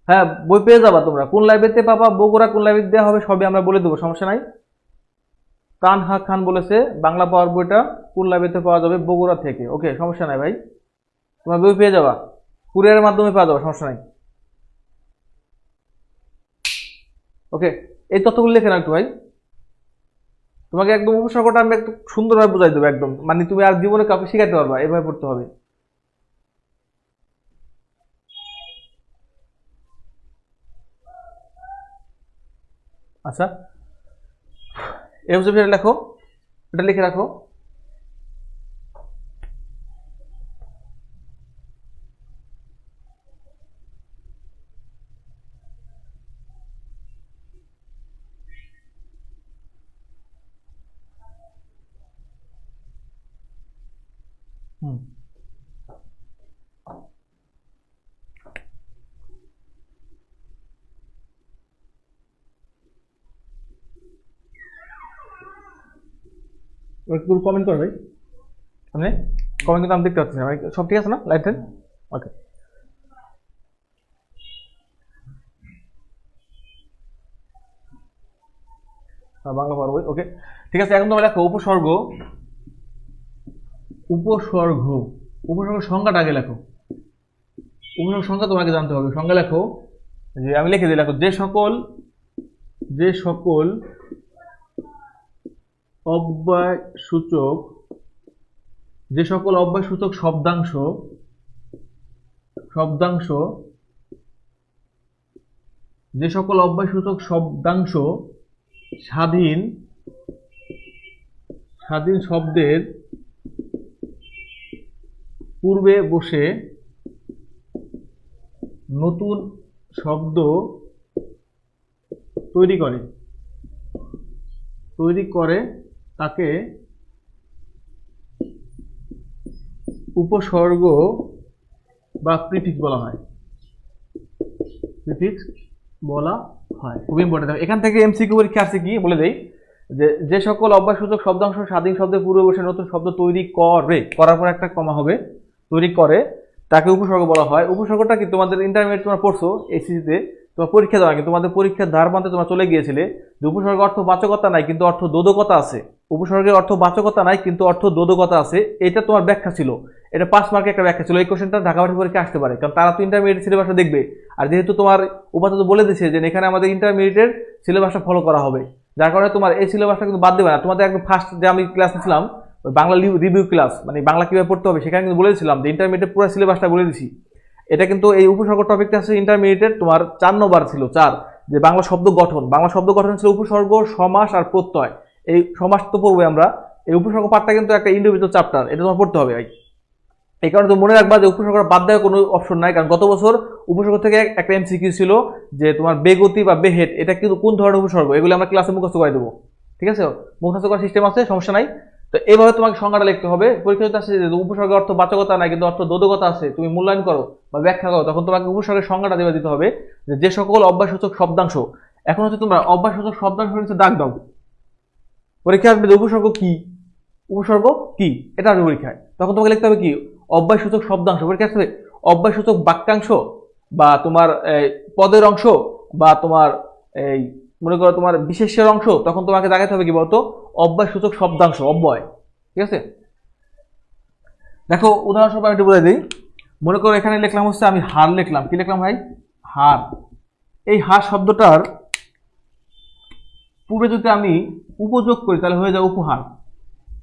হ্যাঁ, বই পেয়ে যাবা তোমরা। কোন লাইব্রেরিতে পাবা, বগুড়া কোন লাইব্রেরি দেওয়া হবে সবই আমরা বলে দেবো, সমস্যা নাই। তানহা খান বলেছে বাংলা পাওয়ার বইটা কোন লাইব্রেরিতে পাওয়া যাবে, বগুড়া থেকে। ওকে, সমস্যা নাই ভাই, তোমার বই পেয়ে যাবা, কুরিয়ারের মাধ্যমে পাওয়া যাবে, সমস্যা নাই। ওকে, এই তথ্যগুলো লিখে নাও একটু ভাই। তোমাকে একদম উপসর্গটা আমি একটু সুন্দরভাবে বুঝাই দেবো, একদম মানে তুমি আর জীবনে কাউকে শিখাইতে পারবা, এভাবে পড়তে হবে। আচ্ছা, এই হচ্ছে বিষয়টা লেখো, এটা লিখে রাখো। হুম, কমেন্ট করো ভাই, আপনি কমেন্ট কিন্তু আমি দেখতে পাচ্ছি না ভাই, সব ঠিক আছে না লাইভ টাইম? ওকে, বাংলা পারবো, ওকে ঠিক আছে। এখন তোমরা লেখো উপসর্গ, উপসর্গ, উপসর্গ সংজ্ঞাটা আগে লেখো। উপসর্গ সংজ্ঞা তোমাকে জানতে হবে। সংজ্ঞা লেখো, যে আমি লিখে দিই, লেখো যে সকল অব্যয়সূচক, যে সকল অব্যয়সূচক শব্দাংশ যে সকল অব্যয়সূচক শব্দাংশ স্বাধীন শব্দের পূর্বে বসে নতুন শব্দ তৈরি করে তাকে উপসর্গ বা প্রিফিক্স বলা হয়। খুব ইম্পর্টেন্ট। এখান থেকে এমসিকিউ পরীক্ষা আছে কি বলে দেই, যে সকল অব্যয়সূচক শব্দাংশ স্বাধীন শব্দের পূর্বে বসে নতুন শব্দ তৈরি করার পর একটা কমা হবে, তৈরি করে তাকে উপসর্গ বলা হয়। উপসর্গটা কি তোমাদের ইন্টারমিডিয়েট তোমরা পড়ছো এসিসিতে, তোমার পরীক্ষা দেওয়া আগে তোমাদের পরীক্ষার ধার বাঁধতে তোমরা চলে গিয়েছিলে যে উপসর্গ অর্থ বাচকতা নাই কিন্তু অর্থ দ্বোদকতা আছে। উপসর্গের অর্থ বাচকতা নাই কিন্তু অর্থ দ্বোদকতা আছে, এটা তোমার ব্যাখ্যা ছিল। এটা 5 মার্কের একটা ব্যাখ্যা ছিল। এই কোশ্চেনটা ঢাকা বোর্ড পরীক্ষা আসতে পারে, কারণ তারা তো ইন্টারমিডিয়েট সিলেবাসটা দেখবে। আর যেহেতু তোমার উপাচার্য বলে দিয়েছে যে এখানে আমাদের ইন্টারমিডিয়েটের সিলেবাসটা ফলো করা হবে, যার কারণে তোমার এই সিলেবাসটা কিন্তু বাদ দেবে না। তোমাদের একদম ফার্স্ট যে আমি ক্লাস নিয়েছিলাম বাংলা রিভিউ ক্লাস, মানে বাংলা কিভাবে পড়তে হবে, সেখানে কিন্তু বলেছিলাম যে ইন্টারমিডিয়েট পুরো সিলেবাসটা বলে দিছি। এটা কিন্তু এই উপসর্গ টপিকটা আছে ইন্টারমিডিয়েটের তোমার 4 নম্বর ছিল, 4, যে বাংলা শব্দ গঠন ছিল উপসর্গ, সমাস আর প্রত্যয়। এই সমাস তো পড়বো আমরা, এই উপসর্গ পাঠটা কিন্তু একটা ইন্ডিভিজুয়াল চ্যাপ্টার, এটা তোমার পড়তে হবে ভাই। এই কারণে তো মনে রাখবা যে উপসর্গটা বাদ দেওয়ার কোনো অপশন নাই, কারণ গত বছর উপসর্গ থেকে একটা এমসিকিউ ছিল যে তোমার বেগতি বা বেহেট এটা কিন্তু কোন ধরনের উপসর্গ, এগুলো আমরা ক্লাসে মুখস্থ করে দেবো, ঠিক আছে? মুখস্থ করার সিস্টেম আছে, সমস্যা নাই। তো এইভাবে তোমাকে সংজ্ঞাটা লিখতে হবে। পরীক্ষা আসছে যে উপসর্গের অর্থ বাচকতা নাই কিন্তু অর্থ দ্বোদকতা আছে, তুমি মূল্যায়ন করো বা ব্যাখ্যা করো, তখন তোমাকে উপসর্গের সংজ্ঞাটা দেওয়া দিতে হবে যে সকল অব্যয়সূচক শব্দাংশ। এখন হচ্ছে তোমরা অব্যয়সূচক শব্দাংশ হচ্ছে দাগ দাও, পরীক্ষা আসবে যে উপসর্গ কি এটা আসবে পরীক্ষায়, তখন তোমাকে লিখতে হবে কি অব্যয়সূচক শব্দাংশ। পরীক্ষা আসবে অব্যয়সূচক বাক্যাংশ বা তোমার পদের অংশ বা তোমার এই মনে করো তোমার বিশেষ্যের অংশ, তখন তোমাকে দেখাতে হবে কি বলতো অব্যয়সূচক শব্দাংশ, অব্যয়, ঠিক আছে? দেখো উদাহরণস্বরূপ আমি একটু বলে দিই। মনে করো এখানে লিখলাম হচ্ছে আমি হার লিখলাম, কি লিখলাম ভাই? হার। এই হার শব্দটার পূর্বে যদি আমি উপযোগ করি তাহলে হয়ে যায় উপহার।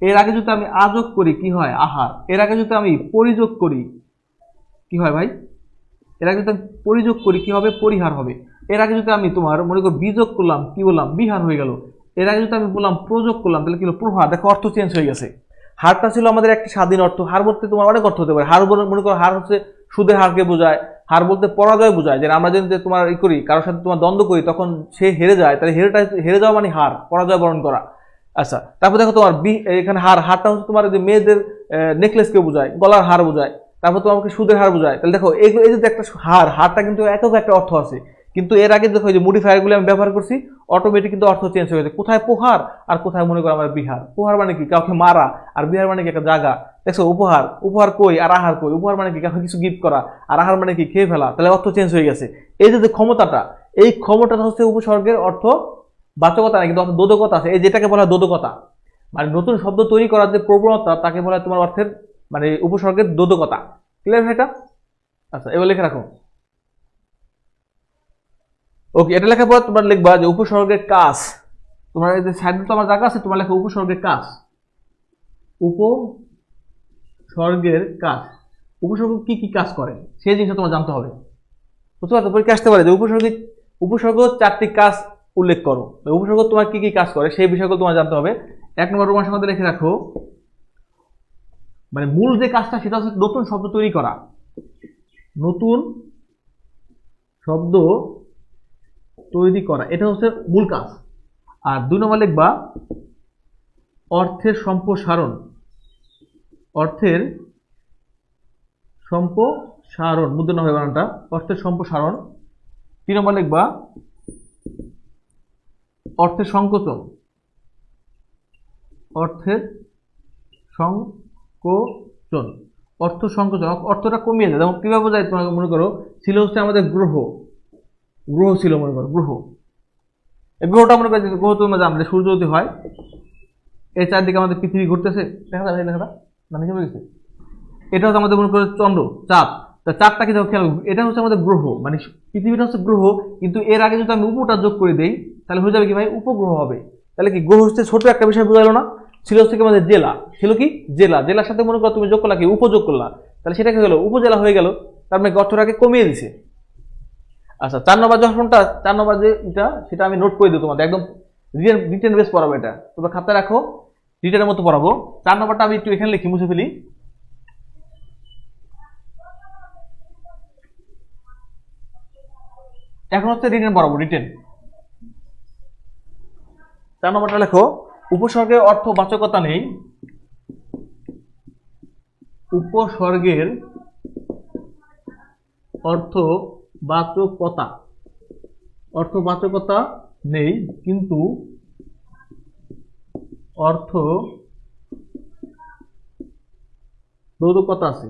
এর আগে যদি আমি আযোগ করি কি হয়? আহার। এর আগে যদি আমি পরিযোগ করি কি হয় ভাই? এর আগে যদি আমি পরিযোগ করি কি হবে? পরিহার হবে। এর আগে যদি আমি তোমার মনে করো বিযোগ করলাম কি বললাম? বিহার হয়ে গেল। এর আগে যদি আমি বললাম প্রযোগ করলাম তাহলে কি হলো? প্রহার। দেখো অর্থ চেঞ্জ হয়ে গেছে। হারটা ছিল আমাদের একটা স্বাধীন অর্থ। হার বলতে তোমার অনেক অর্থ হতে পারে। হার মনে করো হার হচ্ছে সুদের হারকে বোঝায়, হার বলতে পরাজয় বোঝায়, যে আমরা যদি তোমার ই করি কারোর সাথে তোমার দ্বন্দ্ব করি তখন সে হেরে যায়, তাহলে হেরে যাওয়া মানে হার, পরাজয় বরণ করা। আচ্ছা, তারপর দেখো তোমার এখানে হারটা হচ্ছে তোমার যে মেয়েদের নেকলেসকে বোঝায়, গলার হার বোঝায়। তারপর তোমাকে সুদের হার বোঝায়। তাহলে দেখো এই যে একটা হারটা কিন্তু একক একটা অর্থ আছে, কিন্তু এর আগে দেখো যে মডিফায়ারগুলো আমি ব্যবহার করছি অটোমেটিক কিন্তু অর্থ চেঞ্জ হয়ে গেছে। কোথায় প্রহার আর কোথায় মনে করো আমার বিহার। প্রহার মানে কি? কাউকে মারা, আর বিহার মানে কি? একটা জায়গা। দেখছো উপহার কই আর আহার কই? উপহার মানে কি? কাউকে কিছু গিফট করা, আর আহার মানে কি? খেয়ে ফেলা। তাহলে অর্থ চেঞ্জ হয়ে গেছে। এই যে ক্ষমতাটা, এই ক্ষমতাটা হচ্ছে উপসর্গের অর্থ বাচকতা না কিন্তু অর্থ দ্বোদকতা আছে। এই যেটাকে বলা হয় দ্বোদকতা, মানে নতুন শব্দ তৈরি করার যে প্রবণতা তাকে বলা হয় তোমার অর্থের মানে উপসর্গের দ্বোদকতা। ক্লিয়ার এটা? আচ্ছা, এবার লিখে রাখো। ওকে, এটা লেখার পর তোমরা লিখবা যে উপসর্গের কাজ। তোমার এই যে সাইডে তো আমার জায়গা আছে, তোমার লেখা উপসর্গের কাজ। উপসর্গের কাজ, উপসর্গ কি কি কাজ করে সেই জিনিসটা তোমার জানতে হবে। বুঝতে পারছো? পরীক্ষা আসতে পারে যে উপসর্গ 4টি কাজ উল্লেখ করো। উপসর্গ তোমার কি কি কাজ করে সেই বিষয়গুলো তোমার জানতে হবে। 1 নম্বর রোমান সংখ্যাতে লিখে রাখো, মানে মূল যে কাজটা সেটা হচ্ছে নতুন শব্দ তৈরি করা। নতুন শব্দ তৈরি করা, এটা হচ্ছে মূল কাজ। আর 2 নম্বর লিখবা অর্থের সম্প্রসারণ। অর্থের সম্প্রসারণ, মূর্ধন্য হবে বানানটা, অর্থের সম্প্রসারণ। 3 নম্বর লিখবা অর্থের সংকোচন। অর্থের সংকোচন, অর্থ সংকোচন, অর্থটা কমিয়ে যায়। যেমন কিভাবে বোঝায়, তোমার মনে করো ছিল হচ্ছে আমাদের গ্রহ, গ্রহ ছিল মনে করো গ্রহ, এই গ্রহটা মনে করো গ্রহ তোমরা জানলে সূর্য যদি হয় এই চারদিকে আমাদের পৃথিবী ঘুরতেছে, দেখা যায় লেখাটা না নিচে গেছে, এটা হচ্ছে আমাদের মনে করো চন্দ্র, চাঁদ। তা চাঁদটা কি দেখো খেয়াল, এটা হচ্ছে আমাদের গ্রহ, মানে পৃথিবীটা হচ্ছে গ্রহ, কিন্তু এর আগে যদি আমি উপটা যোগ করে দেই তাহলে হয়ে যাবে কি ভাই, উপগ্রহ হবে। তাহলে কি গ্রহ হচ্ছে ছোট একটা বিষয়, বোঝালো না? ছিল হচ্ছে কি আমাদের জেলা, ছিল কি জেলা, জেলার সাথে মনে করো তুমি যোগ করলা কি উপযোগ করলা, তাহলে সেটা কি হলো, উপজেলা হয়ে গেল। তার মানে অর্থটাকে কমিয়ে দিছে। আচ্ছা 4 নম্বর যশনটা, 4 নম্বর যে এটা সেটা আমি নোট করে দিই তোমাদের, একদম রিটেন বেস পড়াবো, এটা তোমরা খাতায় রাখো, রিটেনের মতো পড়াবো। 4 নম্বরটা আমি একটু এখানে লিখি, মুছে ফেলি। এখন হচ্ছে রিটেন পড়াবো, রিটেন। 4 নম্বরটা লেখো, উপসর্গের অর্থবাচকতা নেই, উপসর্গের অর্থবাচকতা, অর্থবাচকতা নেই কিন্তু অর্থ বোধকতা আছে,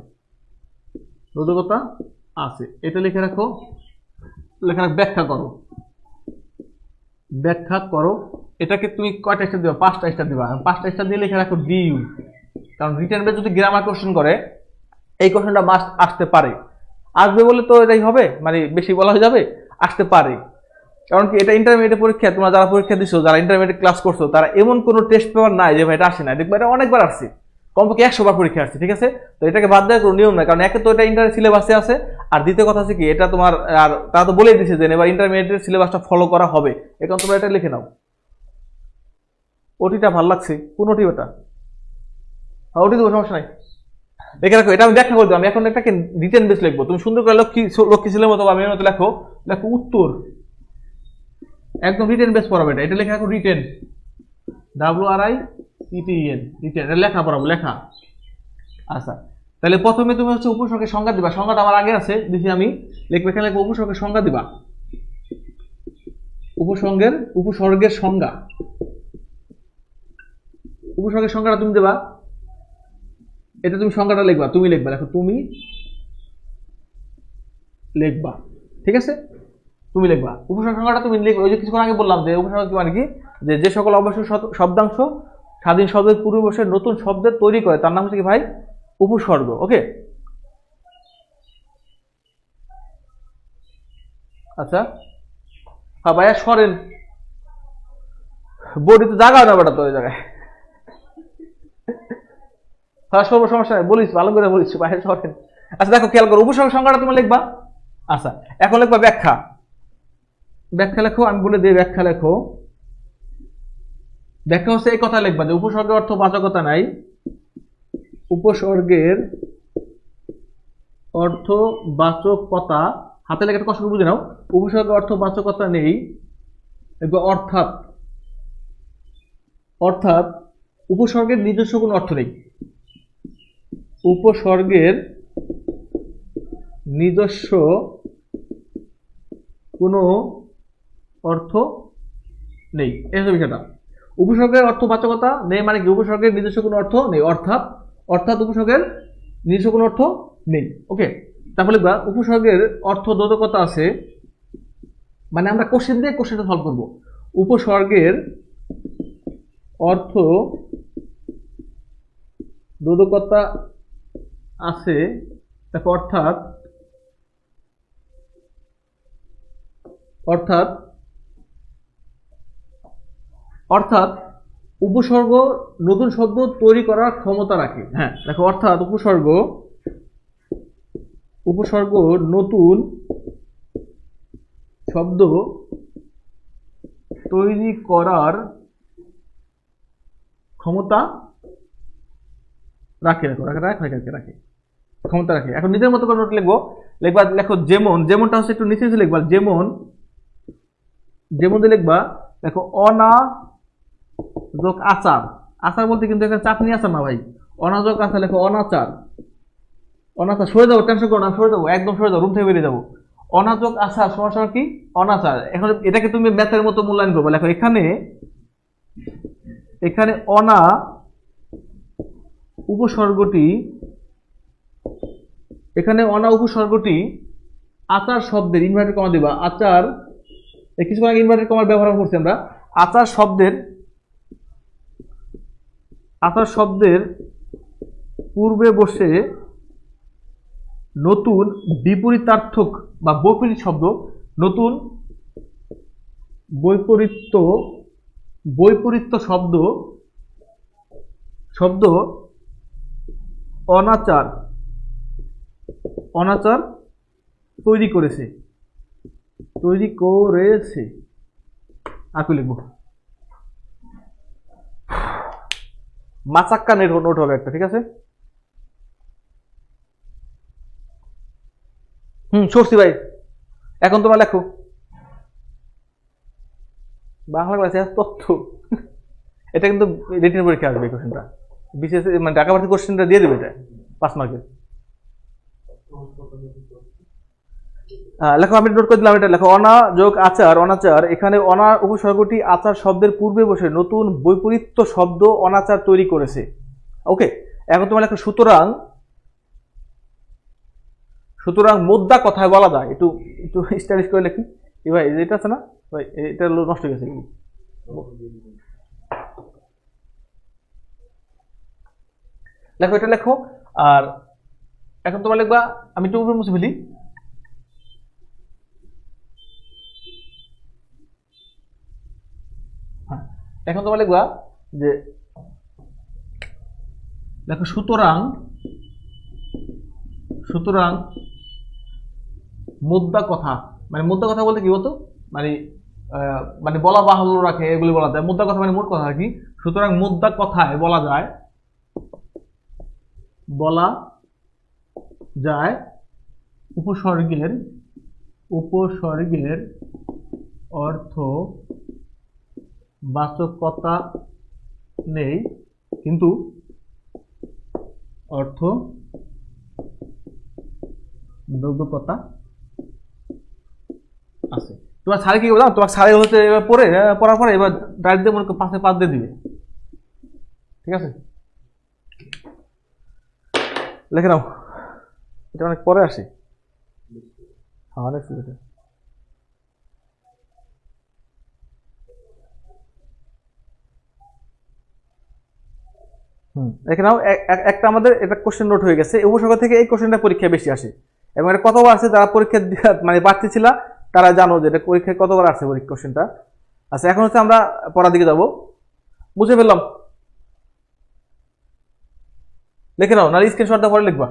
বোধকতা আছে, এটা লিখে রাখো। লেখা ব্যাখ্যা করো, ব্যাখ্যা করো। এটাকে তুমি কয়টা স্টার দিবা, 5টা স্টার দিবা। 5টা স্টার দিয়ে লিখে রাখো ডিইউ, কারণ রিটেন বেস যদি গ্রামার কোশ্চেন করে এই কোশ্চেনটা মাস্ট আসতে পারে, আসবে বলে তো এটাই হবে মানে বেশি বলা হয়ে যাবে, আসতে পারে। কারণ কি এটা ইন্টারমিডিয়েট পরীক্ষা, তোমরা যারা পরীক্ষা দিছো, যারা ইন্টারমিডিয়েট ক্লাস করছো, তারা এমন কোনো টেস্ট পেপার নাই যে ভাই এটা আসে না, দেখবে এটা অনেকবার আসছে, কমপক্ষে 100 বার পরীক্ষা আসছে, ঠিক আছে? তো এটাকে বাদ দেওয়ার কোনো নিয়ম নাই, কারণ একে তো এটা ইন্টার সিলেবাসে আছে, আর দ্বিতীয় কথা হচ্ছে কি এটা তোমার, আর তারা তো বলেই দিচ্ছে যে এবার ইন্টারমিডিয়েটের সিলেবাসটা ফলো করা হবে, এখন তোমরা এটা লিখে নাও। ওটিটা ভালো লাগছে, কোন ওটি ওটা? ওটি দেবো, সমস্যা নাই, দেখে রাখো। এটা আমি ব্যাখ্যা করে দেবো, আমি এখন এটাকে রিটেন বেস লিখবো, তুমি সুন্দর করে লক্ষ্মী ছেলের মতো আমি মতো লেখো, লেখো উত্তর, একদম রিটেন বেস পড়াবে এটা, এটা লেখা রাখো রিটেন, WRITEN, রিটেন, এটা লেখা পড়াবো, লেখা। আচ্ছা তাহলে প্রথমে তুমি হচ্ছে উপসর্গের সংজ্ঞা দিবা, সংজ্ঞাটা আমার আগে আছে, দেখি আমি লিখবো, এখানে লিখবো উপসর্গের সংজ্ঞা দিবা, উপসর্গের সংজ্ঞা, উপসর্গের সংজ্ঞাটা তুমি দেবা, এটা তুমি সংজ্ঞাটা লিখবা, তুমি লিখবা, দেখো তুমি লিখবা, ঠিক আছে? তুমি লিখবা উপসর্গ সংজ্ঞাটা, তুমি লিখবে। ওই যে কিছুক্ষণ আগে বললাম যে উপসর্গ কি মানে কি, যে সকল অবশ্যই শব্দাংশ স্বাধীন শব্দের পূর্বে বসে নতুন শব্দের তৈরি করে তার নাম হচ্ছে কি ভাই, উপসর্গ। ওকে, আচ্ছা হ্যাঁ ভাইয়া সরেন, বডি তো জায়গা না বেটা তো ওই জায়গায়, হ্যাঁ সর্ব সমস্যা নাই, বলিস ভালো করে বলিস, বাইরে সরেন। আচ্ছা দেখো খেয়াল করো, উপসর্গ সংজ্ঞাটা তুমি লিখবা। আচ্ছা এখন লিখবা ব্যাখ্যা, ব্যাখ্যা লেখো, আমি বলে দিই ব্যাখ্যা লেখো। ব্যাখ্যা হচ্ছে এই কথা লিখবা যে উপসর্গের অর্থবাচকতা নাই, উপসর্গের অর্থবাচকতা, হাতে লেখা কষ্ট করে বুঝে নাও, উপসর্গের অর্থবাচকতা নেই, অর্থাৎ অর্থাৎ উপসর্গের নিজস্ব কোনো অর্থ নেই, উপসর্গের নিজস্ব কোনো অর্থ নেই, এই হচ্ছে বিষয়টা। উপসর্গের অর্থবাচকতা নেই মানে কি, উপসর্গের নিজস্ব কোনো অর্থ নেই, অর্থাৎ অর্থাৎ উপসর্গের নিজস্ব কোনো অর্থ নেই। ওকে, তারপরে লিখবা উপসর্গের অর্থবোধকতা আছে, মানে আমরা কোশ্চেন দিয়ে কোশ্চেনটা সলভ করব। উপসর্গের অর্থবোধকতা আছে, দেখো অর্থাৎ অর্থাৎ অর্থাৎ উপসর্গ নতুন শব্দ তৈরি করার ক্ষমতা রাখে। হ্যাঁ দেখো, অর্থাৎ উপসর্গ নতুন শব্দ তৈরি করার ক্ষমতা রাখে, রাখে ক্ষমতা রাখে। এখন নিজের মতো করে নোট লিখবো, লিখবা লেখো যেমন, যেমনটা হচ্ছে একটু নিচে নিচে লিখবা, যেমন যেমন দিয়ে লিখবা, দেখো অনাযোগ আচার, আচার বলতে কিন্তু এখানে চাটনি আচার না ভাই, অনাযোগ আচার লেখো, অনাচার, অনাচার, সরে যাবো, টেনশন করো না, সরে যাবো, একদম সরে যাবো, রুম থেকে বেরিয়ে যাবো। অনাযোগ আচার সমস্যা কি, অনাচার। এখন এটাকে তুমি ম্যাথের মতো মূল্যায়ন করবে, লেখো এখানে উপসর্গটি এখানে অনা উপসর্গটি আচার শব্দের ইনভার্টেড কমা দিবা আচার কিছুক্ষণ আগে ইনভার্টেড কমার ব্যবহার করছি আমরা আচার শব্দের পূর্বে বসে নতুন বিপরীতার্থক বা বৈপরীত শব্দ নতুন বৈপরীত্য শব্দ অনাচার তৈরি করেছে আকু লিখব মাচাক্কা নোট হবে একটা, ঠিক আছে। সরছি ভাই, এখন তোমরা লেখো বাংলা ক্লাসে তথ্য। এটা কিন্তু রিটেন পরীক্ষা আসবে এই কোশ্চেনটা, বিশেষ মানে ঢাকা ভর্তি কোশ্চেনটা দিয়ে দেবে এটা 5 মার্কের। লেখো, আমি নোট করে দিলাম, এটা লেখো অনা যোগ অনাচার। এখানে অনা উপসর্গটি আচার শব্দের পূর্বে বসে নতুন বৈপরীত্য শব্দ অনাচার তৈরি করেছে। ওকে, এখন তোমার লেখো সুতরাং মোদ্দা কথায় বলা যায়, একটু একটু স্টাইলিশ করে লেখি। ভাই এটা আছে না ভাই, এটা নষ্ট হয়ে গেছে। লেখো, এটা লেখো। আর এখন তোমার লিখবা, আমি একটু উপরে মুছে ফেলি। এখন তোমার লিখবা যে দেখো সুতরাং মুদ্রা কথা, মানে মুদ্রা কথা বলতে কি বলতো, মানে বলা বাহুল্য রাখে, এগুলি বলা যায়। মুদ্রা কথা মানে মোট কথা কি। সুতরাং মুদ্রা কথায় বলা যায় উপসর্গের অর্থ বাচকতা নেই, কিন্তু অর্থ দ্রব্যকতা আছে। তোমার স্যারে কি বললাম, তোমার স্যারে হচ্ছে এবার পড়ার পরে এবার ডাইরেক্ট দিয়ে মনে করো 5 দিয়ে দিবে, ঠিক আছে। লিখে নাও, এটা অনেক পরে আসে। অনেক এখানে একটা আমাদের এটা কোশ্চেন নোট হয়ে গেছে। উপসর্গ থেকে এই কোশ্চেনটা পরীক্ষায় বেশি আসে, এবং এটা কতবার আসে যারা পরীক্ষা মানে প্রার্থী ছিল তারা জানো যে এটা পরীক্ষায় কতবার আসছে কোশ্চেনটা। আচ্ছা, এখন হচ্ছে আমরা পড়ার দিকে যাব। বুঝে ফেললাম, লিখে নাও, নাহলে স্ক্রিনশটটা পরে লিখবা।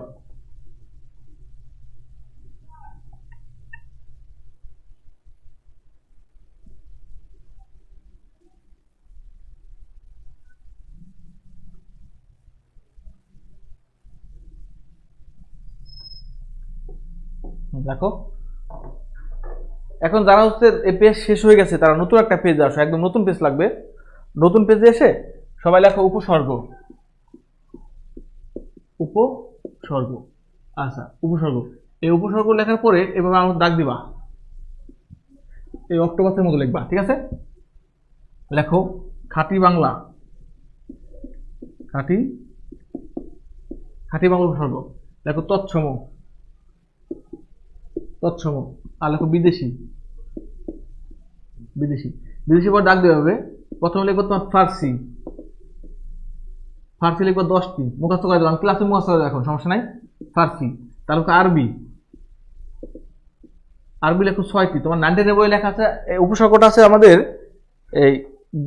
দেখো, এখন যারা হচ্ছে এই পেজ শেষ হয়ে গেছে তারা নতুন একটা পেজ আসো, একদম নতুন পেজ লাগবে। নতুন পেজে এসে সবাই লেখো উপসর্গ। আচ্ছা, উপসর্গ। এই উপসর্গ লেখার পরে এভাবে আমার দাগ দিবা, এই অক্টোপাসের মতো লিখবা, ঠিক আছে। লেখো খাঁটি বাংলা উপসর্গ। লেখো তৎসম, আর লেখো বিদেশি পর ডাক দেওয়া হবে। প্রথমে লিখবো তোমার ফার্সি লিখবো 10টি, মুখস্থ করে দেবো, আমি ক্লাসে মুখস্থ করে দেখো, সমস্যা নাই। ফার্সি, তারপর আরবি লেখো 6টি। তোমার 90 বই লেখা আছে, এই উপসর্গটা আছে আমাদের এই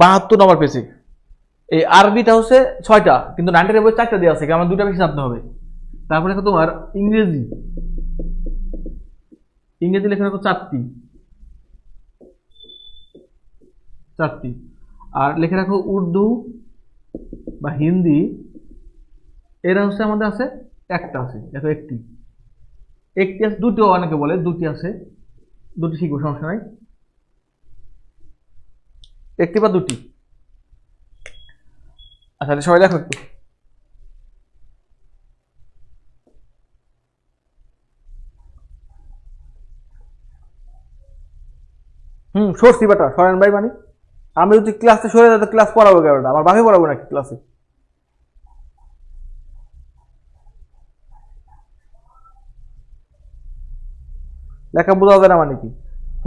72 নম্বর পেজে। এই আরবিটা হচ্ছে 6টা, কিন্তু 90 বই 4টা দেওয়া আছে, আমার 2টা বেশি জানতে হবে। তারপর লেখো তোমার ইংরেজি লেখা রাখো 4টি, আর লেখে রাখো উর্দু বা হিন্দি, এরা হচ্ছে আমাদের আছে একটা আছে, দেখো একটি আছে, দুটিও অনেকে বলে, 2টি আছে, 2টি শিখবো, সমস্যা নাই, 1টি বা 2টি। আচ্ছা, সবাই দেখো একটু। সরছি বেটা, সরেন ভাই। মানে আমি যদি ক্লাসে সরে যাই তো ক্লাস পড়াবো কেন? আমার বাপে পড়াবো নাকি ক্লাসে? লেখা বোঝা যায় না মানে কি?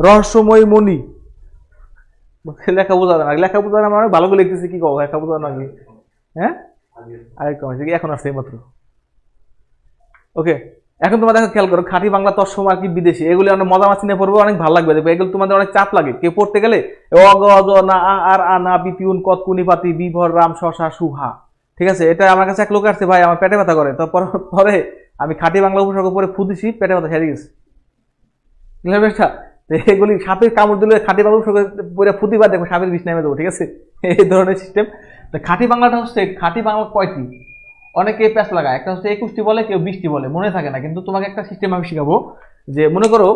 রহস্যময় মণি, লেখা বোঝা যায় না, লেখা বোঝা যায় না মানে ভালো করে লিখতেছি কি কব, লেখা বোঝা না কি? হ্যাঁ, আরেক কম আছে কি, এখন আসছে মাত্র। ওকে, এখন তোমরা দেখো, খেয়াল করো, খাঁটি বাংলা তৎসম আর কি বিদেশি, এগুলি অনেক মজা মাছি নিয়ে পড়বো, অনেক ভালো লাগবে। দেখো এগুলো তোমাদের অনেক চাপ লাগে, কেউ পড়তে গেলে অগ অজ না আ আর আ না বিতিউন কত কুনিপাতি বিভর রাম শশা সুহা, ঠিক আছে? এটা আমার কাছে এক লোক আসছে, ভাই আমার পেটে ব্যথা করে, তো পরে আমি খাঁটি বাংলা উপসর্গ পরে ফুদিছি, পেটে ব্যথা সেরে গেছে। এগুলি সাপের কামড় দিলে খাঁটি বাংলা উপসর্গ পরে ফুদিবার, দেখো সাপের বিষ নেমে দেবো, ঠিক আছে? এই ধরনের সিস্টেম। খাঁটি বাংলাটা হচ্ছে, খাঁটি বাংলা কয়টি? অনেকে প্যাচ লাগায়, একটা হচ্ছে 21টি বলে, কেউ 20টি বলে, মনে থাকে না। কিন্তু তোমাকে একটা সিস্টেম আমি শিখাবো, যে মনে করো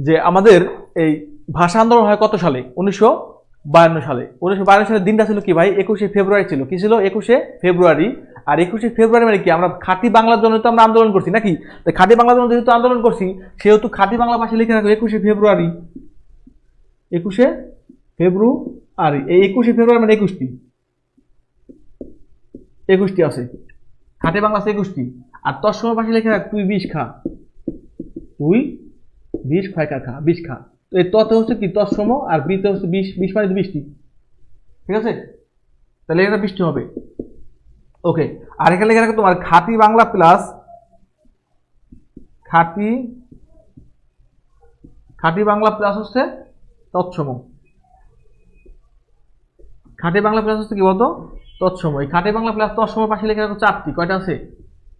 যে আমাদের এই ভাষা আন্দোলন হয় কত সালে? 1952 সালে। 1952 সালের দিনটা ছিল কি ভাই? 21শে ফেব্রুয়ারি ছিল। কি ছিল? 21শে ফেব্রুয়ারি। আর 21শে ফেব্রুয়ারি মানে কি? আমরা খাঁটি বাংলার জন্য তো আমরা আন্দোলন করছি নাকি? তো খাঁটি বাংলার জন্য যেহেতু আন্দোলন করছি, সেহেতু খাঁটি বাংলা ভাষায় লিখে রাখো 21শে ফেব্রুয়ারি। 21শে ফেব্রুয়ারি, এই 21শে ফেব্রুয়ারি মানে 21টি, 21টি আছে, খাঁটি বাংলা আছে 21টি। আর তৎসম ভাষায় লিখে রাখ তুই বিষ খা, তুই বিষ খা, খা বিষ খা। তো এই ততে হচ্ছে কি? তৎসম, আর বিতে হচ্ছে বিষ, বিষ মানে 20টি, ঠিক আছে? তাহলে এটা 20টি হবে। ওকে, আর এখানে লিখে রাখো তোমার খাঁটি বাংলা প্লাস খাঁটি বাংলা প্লাস হচ্ছে তৎসম। খাঁটি বাংলা প্লাস হচ্ছে কি বলতো? তৎসম। এই খাঁটি বাংলা প্লাস তৎসম পাশে লিখে রাখো 4টি। কয়টা আছে?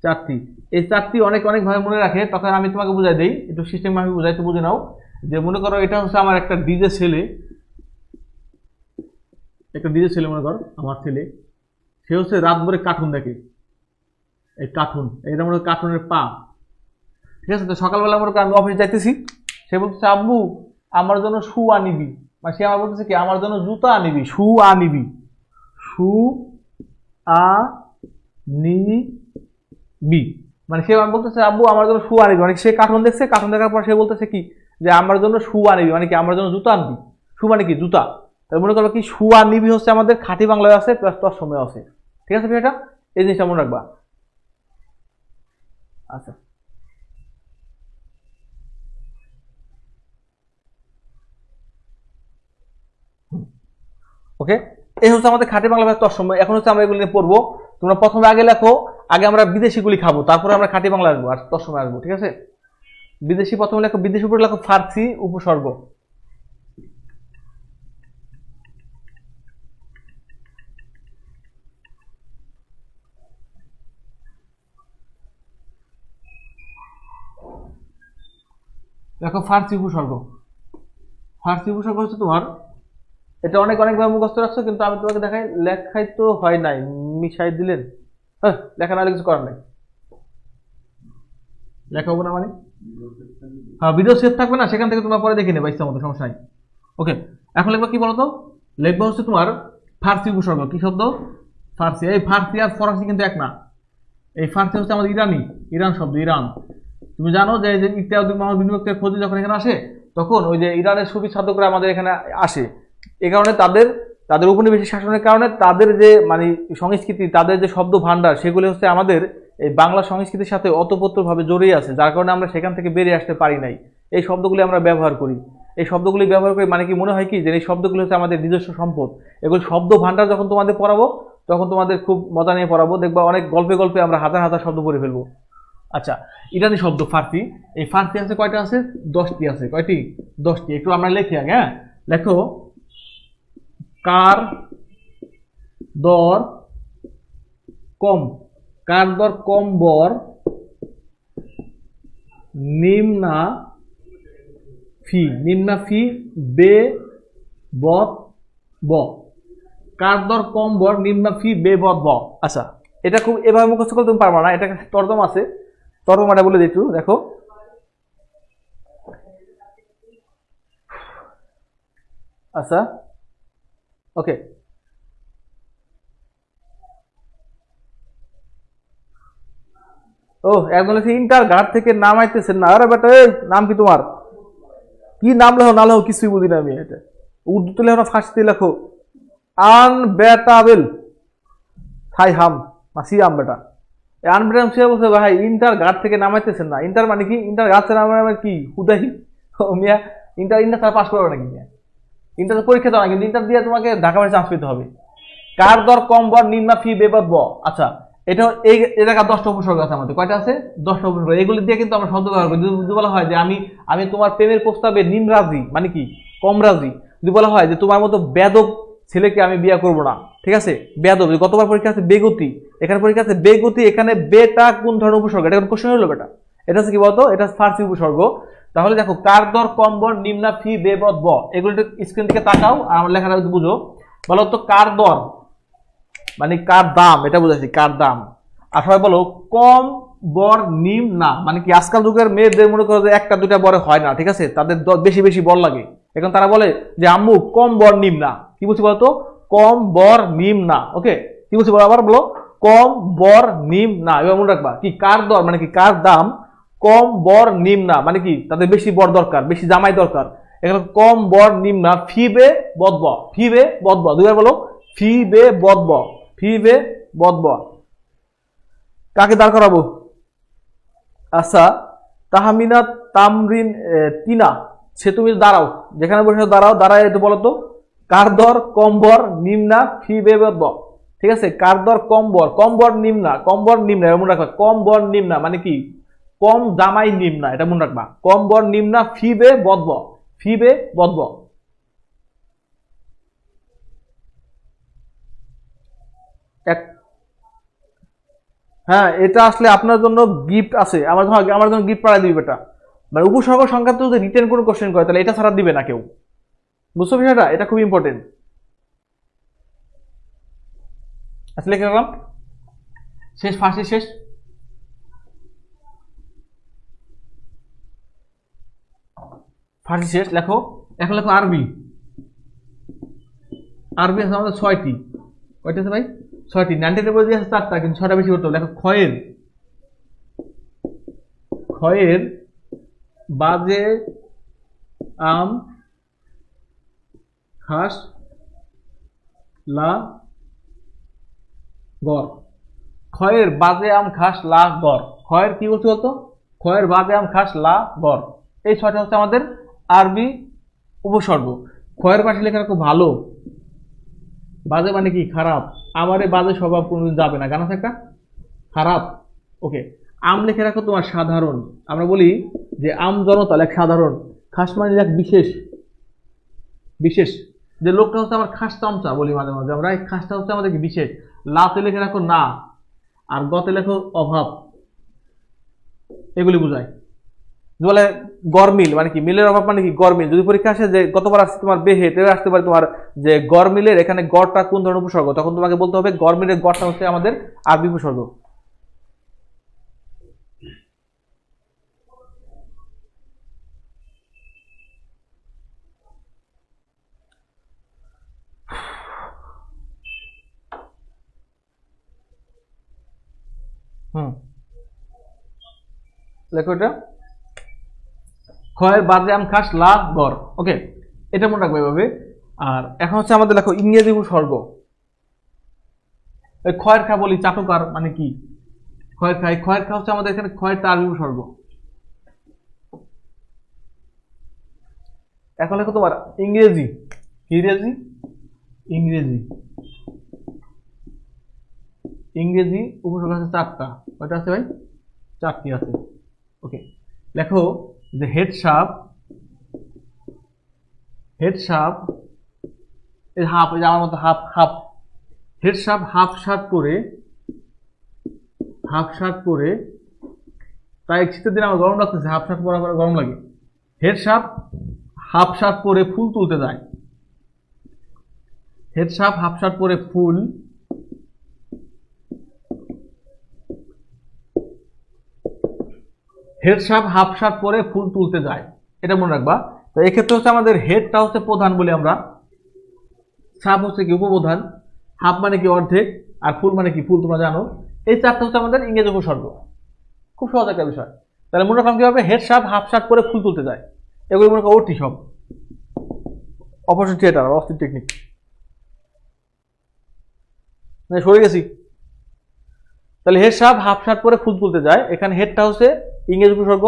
4টি। এই 4টি অনেক অনেক ভাবে মনে রাখে, তখন আমি তোমাকে বুঝাই দিই, একটু সিস্টেম আমি বুঝাইতে, বুঝে নাও। যে মনে করো এটা হচ্ছে আমার একটা ডিজে ছেলে, মনে করো আমার ছেলে, সে হচ্ছে রাত ভরে কার্টুন দেখে, এই কার্টুন, এটা মনে হয় কার্টুনের পা, ঠিক আছে? তো সকালবেলা মনে করো আমি অফিস যাইতেছি, সে বলতেছে আব্বু আমার জন্য শু আনিবি, মানে সে আমার বলতেছে কি আমার জন্য জুতা আনিবি, শু আনিবি, শু আনিবি, মানে সে আমার বলতেছে আব্বু আমার জন্য শু আনিবি, মানে সে কার্টুন দেখছে, কার্টুন দেখার পর সে বলতেছে কি যে আমার জন্য শু আনিবি, মানে কি আমার জন্য জুতা আনবি, শু মানে কি জুতা। তাহলে মনে করো কি শু আনিবি হচ্ছে আমাদের খাঁটি বাংলায় আছে প্লাস তোর সময় আছে, ঠিক আছে? এটা এই জিনিসটা মনে রাখবা। আচ্ছা, ওকে, এই হচ্ছে আমাদের খাঁটি বাংলা ভাষার তৎসময়। এখন হচ্ছে আমরা এগুলো নিয়ে পড়বো। তোমরা প্রথমে আগে লেখো, আগে আমরা বিদেশিগুলি খাবো, তারপরে আমরা খাঁটি বাংলা আসবো আর তৎসময় আসবো, ঠিক আছে? বিদেশি প্রথমে লেখো, বিদেশি উপরে লেখো ফার্সি উপসর্গ। দেখো ফার্সি উপসর্গ, ফার্সি উপসর্গ হচ্ছে তোমার, এটা অনেক অনেকভাবে মুখস্থ রাখছো, কিন্তু আমি তোমাকে দেখাই, লেখাই তো হয় নাই, মিশাই দিলেন। হ্যাঁ, লেখা না কিছু করার নাই, লেখা হবো না মানে? হ্যাঁ, ভিডিও সেভ থাকবে না, সেখান থেকে তোমরা পরে দেখে নেবে ইচ্ছা মতো, সমস্যা নাই। ওকে, এখন লিখবা কি বলতো? লিখবা হচ্ছে তোমার ফার্সি উপসর্গ। কি শব্দ? ফার্সি। এই ফার্সি আর ফরাসি কিন্তু এক না। এই ফার্সি হচ্ছে আমাদের ইরানি, ইরান শব্দ, ইরান। তুমি জানো যে ইত্যাদি মোহাম্মদ বিন খোঁজ যখন এখানে আসে, তখন ওই যে ইরানের সুফি সাধকরা আমাদের এখানে আসে, এই কারণে তাদের তাদের উপনিবেশিক শাসনের কারণে তাদের যে মানে সংস্কৃতি, তাদের যে শব্দ ভান্ডার, সেগুলি হচ্ছে আমাদের এই বাংলা সংস্কৃতির সাথে অতপ্রত্যভাবে জড়িয়ে আছে, যার কারণে আমরা সেখান থেকে বেরিয়ে আসতে পারি নাই। এই শব্দগুলি আমরা ব্যবহার করি, এই শব্দগুলি ব্যবহার করে মানে কি মনে হয় কি যে এই শব্দগুলি হচ্ছে আমাদের নিজস্ব সম্পদ। এগুলো শব্দ ভান্ডার যখন তোমাদের পড়াবো, তখন তোমাদের খুব মজা নিয়ে পড়াবো, দেখবা অনেক গল্পে গল্পে আমরা হাজার হাজার শব্দ পড়ে ফেলবো। আচ্ছা, ইরানি শব্দ ফার্সি। এই ফার্সি আছে কয়টা? আছে 10টি আছে। কয়টি? 10টি। একটু আমরা লিখি আগে। হ্যাঁ, লেখো কার দর কম, কার দর কম বর নিম্না ফি, নিম্না ফি বে বত ব, কার দর কম বর নিম্না ফি বে বত ব। আচ্ছা, এটা খুব এভাবে মুখস্থ করতে তুমি পারবা না, এটা তর্জমা আছে, তর্জমাটা বলে দিই একটু, দেখো। আচ্ছা, ওকে, ও একজন লিখছে ইন্টার ঘাট থেকে নামাইতেছেন না। আরে বেটা, এই নাম কি তোমার? কি নাম লেখো না লেখো কিছুই বুঝি না আমি। এটা উর্দুতে লেখো না ফার্সিতে লেখো? আন বেটাবেল থাই হাম মাসি আম বেটা, আনব্যালেন্স হয়ে বলছে ভাই ইন্টার গার্ড থেকে নামাইতেছেন না। ইন্টার মানে কি? ইন্টার গার্ড থেকে নামাই কি হুদাই মিয়া? ইন্টার ইন্টার তারা পাস করবে নাকি মিয়া? ইন্টার তো পরীক্ষা দেওয়া না, কিন্তু ইন্টার দিয়ে তোমাকে ঢাকা বাড়ি চান্স পেতে হবে। কার দর কম বর নিম্ন ফি বেবাদ ব। আচ্ছা, এটা এই জায়গা 10টা উপসর্গ আছে আমাদের। কয়টা আছে? 10টা উপসর্গ। এগুলি দিয়ে কিন্তু আমরা শব্দ ব্যবহার করি। যদি বলা হয় যে আমি তোমার প্রেমের প্রস্তাবে নিম রাজি, মানে কি কম রাজি। যদি বলা হয় যে তোমার মতো বেদব ছেলেকে আমি বিয়ে করব না, ঠিক আছে? বেদব। গতবার পরীক্ষা আছে বেগতি, এখানে পরীক্ষা আছে বেগতি, এখানে বেটা কোন ধরনের উপসর্গ? এটা কোন কোশ্চেন হলো বেটা? এটা হচ্ছে কি বলতো? এটা ফার্সি উপসর্গ। তাহলে দেখো, কার দর কম বর নিম্ন ফি বেবদ ব, এগুলো স্ক্রিন থেকে তাকাও আর আমার লেখাটা বুঝো। বলো তো কার দর মানে কার দাম, এটা বুঝাচ্ছি কার দাম। আর সবাই বলো কম বর নিম না, মানে কি আজকাল যুগের মেয়েদের মনে করো যে একটা দুটা বরে হয় না, ঠিক আছে? তাদের বেশি বেশি বর লাগে। এখন তারা বলে যে আম্মু কম বর নিম না। কি বলছি বলতো? কম বর নিম না। ওকে, কি বলছি বলো, আবার বলো কম বর নিম না। এবার মনে রাখবা কি কার দর মানে কি কার দাম কম বর নিম না, মানে কি তাদের বেশি বর দরকার, বেশি জামাই দরকার। এখানে কম বর নিম না ফিবে বদব, ফিবে বদব। দুইবার বলো ফিবে বদব, ফিবে বদব। কাকে দাঁড় করাবো? আচ্ছা, তাহমিনা তামরিন তিনা, সে তুমি দাঁড়াও, যেখানে বসে দাঁড়াও, দাঁড়ায় একটু বলো তো কার দর কম বর নিম্না ফি বেব। ঠিক আছে, কার দর কম বর নিম্না, কম বর নিম্না, মনে রাখবা কম বর নিম্না মানে কি কম জামাই নিম্না, এটা মনে রাখবা। কম বর নিম্না ফি বে বদব, ফি বে বদব। এক, হ্যাঁ এটা আসলে আপনার জন্য গিফট আছে, আমার জন্য গিফট পাঠিয়ে দিবে এটা। মানে উপসর্গ সংক্রান্ত যদি রিটেন কোনো কোশ্চেন করে তাহলে এটা ছাড়া দিবে না কেউ। বুঝছো বিষয়টা? এটা খুব ইম্পর্টেন্ট। আচ্ছা, লিখে রাখলাম। শেষ, ফার্সি শেষ। ফার্সি শেষ, লেখো। এখন লেখো আরবি। আরবি আছে আমাদের 6টি। কয়টা আছে ভাই? 6টি। 90 টেবিল দিয়ে আছে 4টা, কিন্তু 6টা বেশি করতে হবে। লেখো খয়ের, খয়ের বাজে আম খাস লা গড়। খয়ের বাজে আম খাস লা গড়। খয়ের কি বলতে বলতো? খয়ের বাজে আম খাস লা গড়। এই 6টা হচ্ছে আমাদের আরবি উপসর্গ। খয়ের পাশে লেখা রাখো ভালো। বাজে মানে কি খারাপ। আমার এই বাজে স্বভাব কোনোদিন যাবে না, গান আছে একটা খারাপ। ওকে। আম লিখে রাখো তোমার সাধারণ। আমরা বলি যে আম জনতা লেখ সাধারণ। খাস মানে লেখ বিশেষ, বিশেষ। যে লোকটা হচ্ছে আমার খাস চামচা বলি মাঝে মাঝে আমরা, এই খাসটা হচ্ছে আমাদের কি বিশেষ। লাতে লিখে রাখো না, আর গতে লেখো অভাব। এগুলি বোঝায়। বলে গরমিল মানে কি মিলের অভাব, মানে কি গরমিল। যদি পরীক্ষা আসে যে গতবার আসছে তোমার বেহে, তেও আসতে পারে তোমার যে গরমিলের এখানে গড়টা কোন ধরনের উপসর্গ, তখন তোমাকে বলতে হবে গরমিলের গড়টা হচ্ছে আমাদের আরবি উপসর্গ। হুম, লেখো এটা। খয়ের বাজে আম খাস লা গড়। ওকে, এটা মনে রাখবে এভাবে। আর এখন হচ্ছে আমাদের লেখো ইংরেজি উপসর্গ। এই খয়ের খা বলি চাটুকার মানে কি খয়ের খা, এই খয়ের খা হচ্ছে আমাদের এখানে খয়েরটা আরবি উপসর্গ। এখন লেখো তোমার ইংরেজি। ইংরেজি, ইংরেজি, ইংরেজি উপসর্গ আছে 4টা। কয়টা আছে ভাই? 4টি আছে। ওকে, লেখো যে হেড সাপ, হেড সাপ এই হাফ, এই যে আমার মতো হাফ হাফ। হেড সাপ হাফ শার্ট পরে, হাফ শার্ট পরে, তাই শীতের দিন আমার গরম লাগতেছে, হাফ শার্ট পরা পরে গরম লাগে। হেড সাপ হাফ শার্ট পরে ফুল তুলতে যায়। হেড সাপ হাফ শার্ট পরে ফুল, হেড সাপ হাফ শার্ট পরে ফুল তুলতে যায়, এটা মনে রাখবা। তো এক্ষেত্রে হচ্ছে আমাদের হেডটা হচ্ছে প্রধান বলি আমরা, সাপ হচ্ছে কি উপপ্রধান, হাফ মানে কি অর্ধেক, আর ফুল মানে কি ফুল, তোমরা জানো। এই 4টা হচ্ছে আমাদের ইংরেজি উপসর্গ। খুব সহজ একটা বিষয়। তাহলে মনে রাখলাম কি হবে? হেড সাপ হাফ শার্ট পরে ফুল তুলতে যায়, এগুলো মনে করো ওটি সব। অপারেশন থিয়েটার, অস্থির টেকনিক। সরে গেছি। তাহলে হেড সাপ হাফ সাপ পরে ফুল তুলতে যায়, এখানে হেডটা হচ্ছে ইংরেজি উপসর্গ,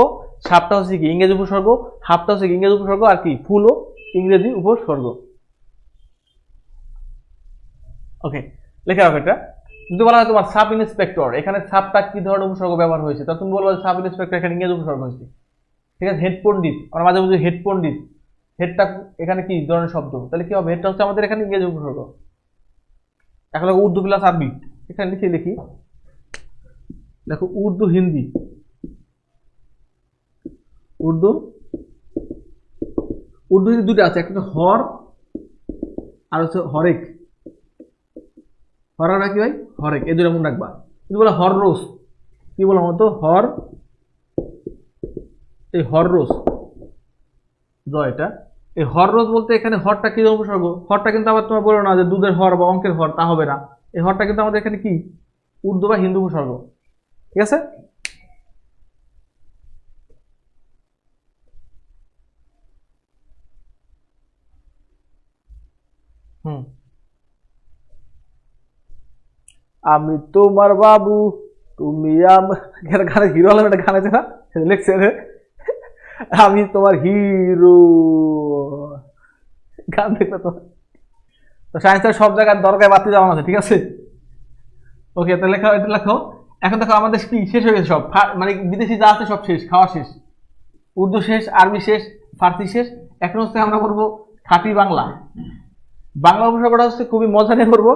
সাপটা হচ্ছে কি ইংরেজি উপসর্গ, হাফটা হচ্ছে কি ইংরেজি উপসর্গ, আর কি ফুলও ইংরেজি উপসর্গ। ওকে, লেখা রাখো এটা। যদি বলা হয় তোমার সাব ইন্সপেক্টর, এখানে সাবটা কি ধরনের উপসর্গ ব্যবহার হয়েছে, তা তুমি বলবো সাব ইন্সপেক্টর এখানে ইংরেজি উপসর্গ হয়েছে। ঠিক আছে, হেড পণ্ডিত, আমরা মাঝে মাঝে হেড পণ্ডিত, হেডটা এখানে কি ধরনের শব্দ, তাহলে কি হবে, হেডটা হচ্ছে আমাদের এখানে ইংরেজি উপসর্গ। এখন উর্দু প্লাস আরবি, এখানে লিখি দেখো উর্দু হিন্দি, উর্দু হিন্দি দুটো আছে, একটা হর আর হচ্ছে হরেক। হর আর কি ভাই, হরেক, এই দুটো মনে রাখবা। কিন্তু বলে হর রোজ, কি বললাম তো হর, এই হর রোজ জয়, এটা এই হর রোজ বলতে এখানে হরটা কি উপসর্গ, হরটা কিন্তু আবার তোমার বলো না যে দুধের হর বা অঙ্কের হর, তা হবে না। এই হরটা কিন্তু আমাদের এখানে কি উর্দু বা হিন্দু উপসর্গ। ঠিক আছে, আমি তোমার বাবু তুমি গানে হিরো আলম একটা গান আছে না, লিখছে আমি তোমার হিরো, গান দেখবে তো। সায়েন্সের সব জায়গায় দরকার বাতি যাওয়া আছে, ঠিক আছে। ওকে, তো লেখো, এটা লেখো। এখন দেখো আমাদের কি শেষ হয়ে গেছে সব, মানে বিদেশি যা আছে সব শেষ, খাওয়া শেষ, উর্দু শেষ, আরবি শেষ, ফার্সি শেষ। এখন হচ্ছে আমরা করবো খাঁটি বাংলা। বাংলা উপসর্গটা হচ্ছে খুবই মজা নিয়ে করবো।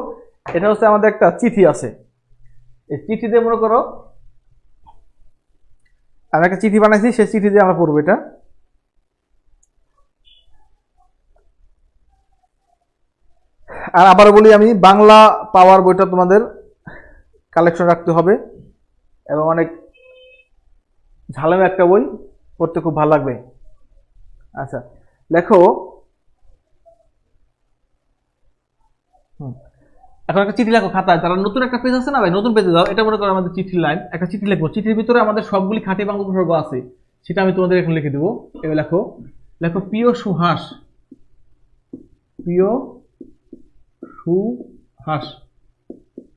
এটা হচ্ছে আমাদের একটা চিঠি আছে, এই চিঠি দিয়ে মনে করো আমি একটা চিঠি বানাইছি, সেই চিঠি দিয়ে আমরা পড়বো এটা। আর আবার বলি আমি, বাংলা পাওয়ার বইটা তোমাদের কালেকশন রাখতে হবে, এবং অনেক ঝালামি একটা বই, পড়তে খুব ভালো লাগবে। আচ্ছা লেখো, এখন একটা চিঠি লেখো খাতায়, তারা নতুন একটা পেজ আছে না ভাই, নতুন পেজে যাও, এটা মনে করো আমাদের চিঠির লাইন, একটা চিঠি লিখবো, চিঠির ভিতরে আমাদের সবগুলি খাঁটি বাংলা উপসর্গ আছে, সেটা আমি তোমাদের এখন লিখে দেবো। এবার লেখো, লেখো প্রিয় সুহাস, প্রিয় সুহাস,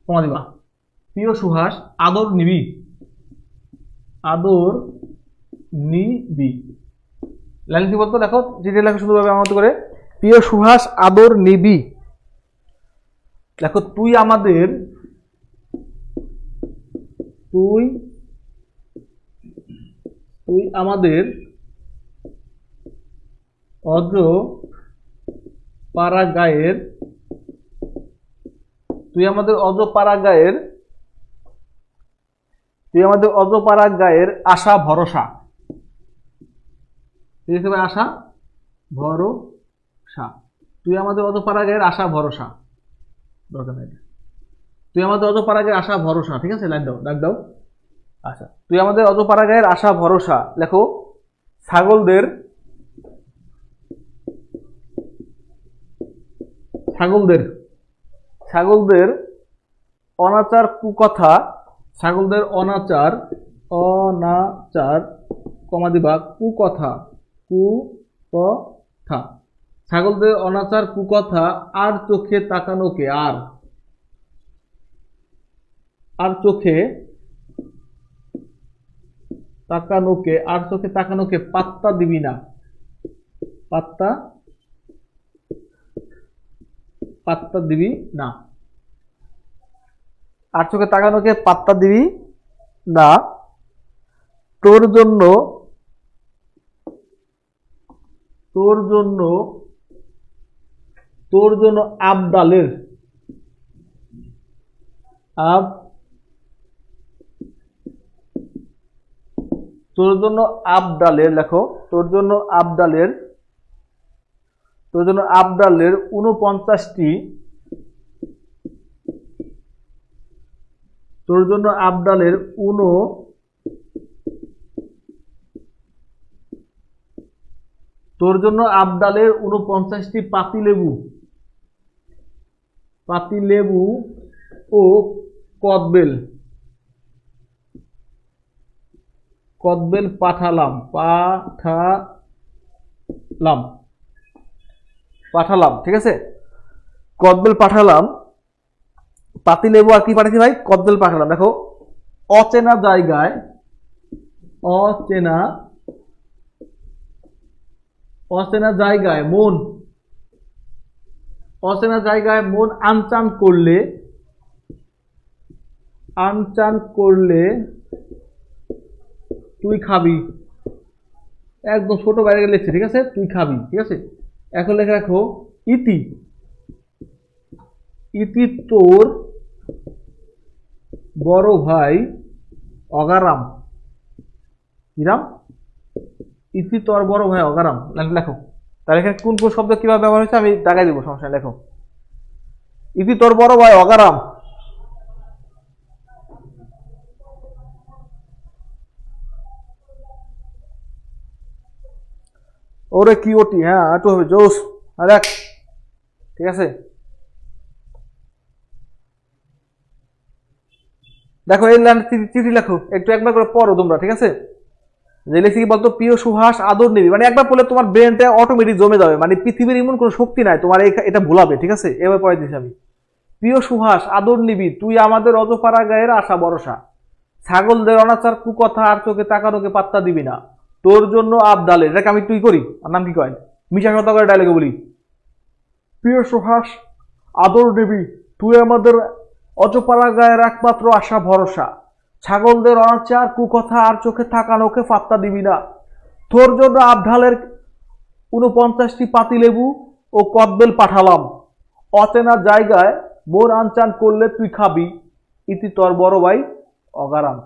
কমা দিবা, প্রিয় সুহাস আদর নিবি, আদর নিবি। লাইন কি বলতো, দেখো চিঠি লেখো সুন্দরভাবে আমার মতো করে, প্রিয় সুহাস আদর নিবি। দেখো তুই আমাদের, তুই আমাদের অজ পাড়াগাঁয়ের, তুই আমাদের অজপাড়াগাঁয়ের, তুই আমাদের অজপাড়াগাঁয়ের আশা ভরসা। ঠিক আছে ভাই, আশা ভরসা, তুই আমাদের অজপাড়াগাঁয়ের আশা ভরসা, দরকার নাই, তুই আমাদের অজপাড়াগাঁয়ের আশা ভরসা। ঠিক আছে, লাইন দাও, ডাক দাও। আচ্ছা, তুই আমাদের অজপাড়াগাঁয়ের আশা ভরসা। লেখো ছাগলদের, ছাগলদের, ছাগলদের অনাচার কুকথা, ছাগলদের অনাচার, অনাচার কমা দিবা কুকথা, কুকথা, ছাগলদের অনাচার কুকথা আর চোখে তাকানোকে, আর চোখে তাকানোকে, আর চোখে তাকানোকে পাত্তা দিবি না, পাত্তা দিবি না, আর চোখে তাকানোকে পাত্তা দিবি না। তোর জন্য, তোর জন্য, তোর জন্য আবদালের, তোর জন্য আবদালের, লেখো তোর জন্য আবদালের, তোর জন্য আবদালের 49টি, তোর জন্য আবদালের তোর জন্য আবদালের 49টি পাতিলেবু, পাতিলেবু ও কদবেল, কদবেল পাঠালাম, পাঠালাম, পাঠালাম। ঠিক আছে, কদবেল পাঠালাম, পাতিলেবু আর কি পাঠাচ্ছি ভাই, কদবেল পাঠালাম। দেখো অচেনা জায়গায় অচেনা অচেনা জায়গায় মন অচেনা জায়গায় মন আনচান করলে তুই খাবি। একদম ছোট বাইরে লিখছে, ঠিক আছে, তুই খাবি, ঠিক আছে। এখন লেখা রাখো ইতি ইতি তোর বড় ভাই অগারাম। কিরাম? ইতি তোর বড় ভাই অগারাম। লেখো তাহলে এখানে কোন কোন শব্দ কিভাবে ব্যবহার হয়েছে আমি দাগাই দিব, সমস্যা নেই। লেখো ইতি তোর বড় ভাই অগারাম। ওরে কি ওটি, হ্যাঁ একটু হবে জোস। দেখ, ঠিক আছে। দেখো এই লাইন চিঠি লেখো, একটু একবার করে পড়ো তোমরা, ঠিক আছে। যে লিখছি কি বলতো, প্রিয় সুহাস আদর নিবি, মানে একবার পড়লে তোমার ব্রেনটা অটোমেটিক জমে যাবে, মানে পৃথিবীর এমন কোনো শক্তি নাই তোমার এটা ভুলাবে, ঠিক আছে। এবার পড়াই দিচ্ছি আমি। প্রিয় সুহাস আদর নিবি, তুই আমাদের অজপাড়া গায়ের আশা ভরসা। ছাগলদের অনাচার কুকথা আর চোখে তাকানোকে পাত্তা দিবি না, তোর জন্য আবদালে। এটাকে আমি তুই করি, আর নাম কি কয়, মিশা শত করে ডায়লগে বলি। প্রিয় সুহাস আদর নিবি, তুই আমাদের অজপাড়া গায়ের একমাত্র আশা ভরসা। ছাগলদের অনাচার কুকথা আর চোখে তাকানোকে পাত্তা দিবি না, তোর জন্য আবঢালের 49টি পাতিলেবু ও কদবেল পাঠালাম। অচেনা জায়গায় মন আনচান করলে তুই খাবি, ইতি তোর বড় ভাই অগারাম।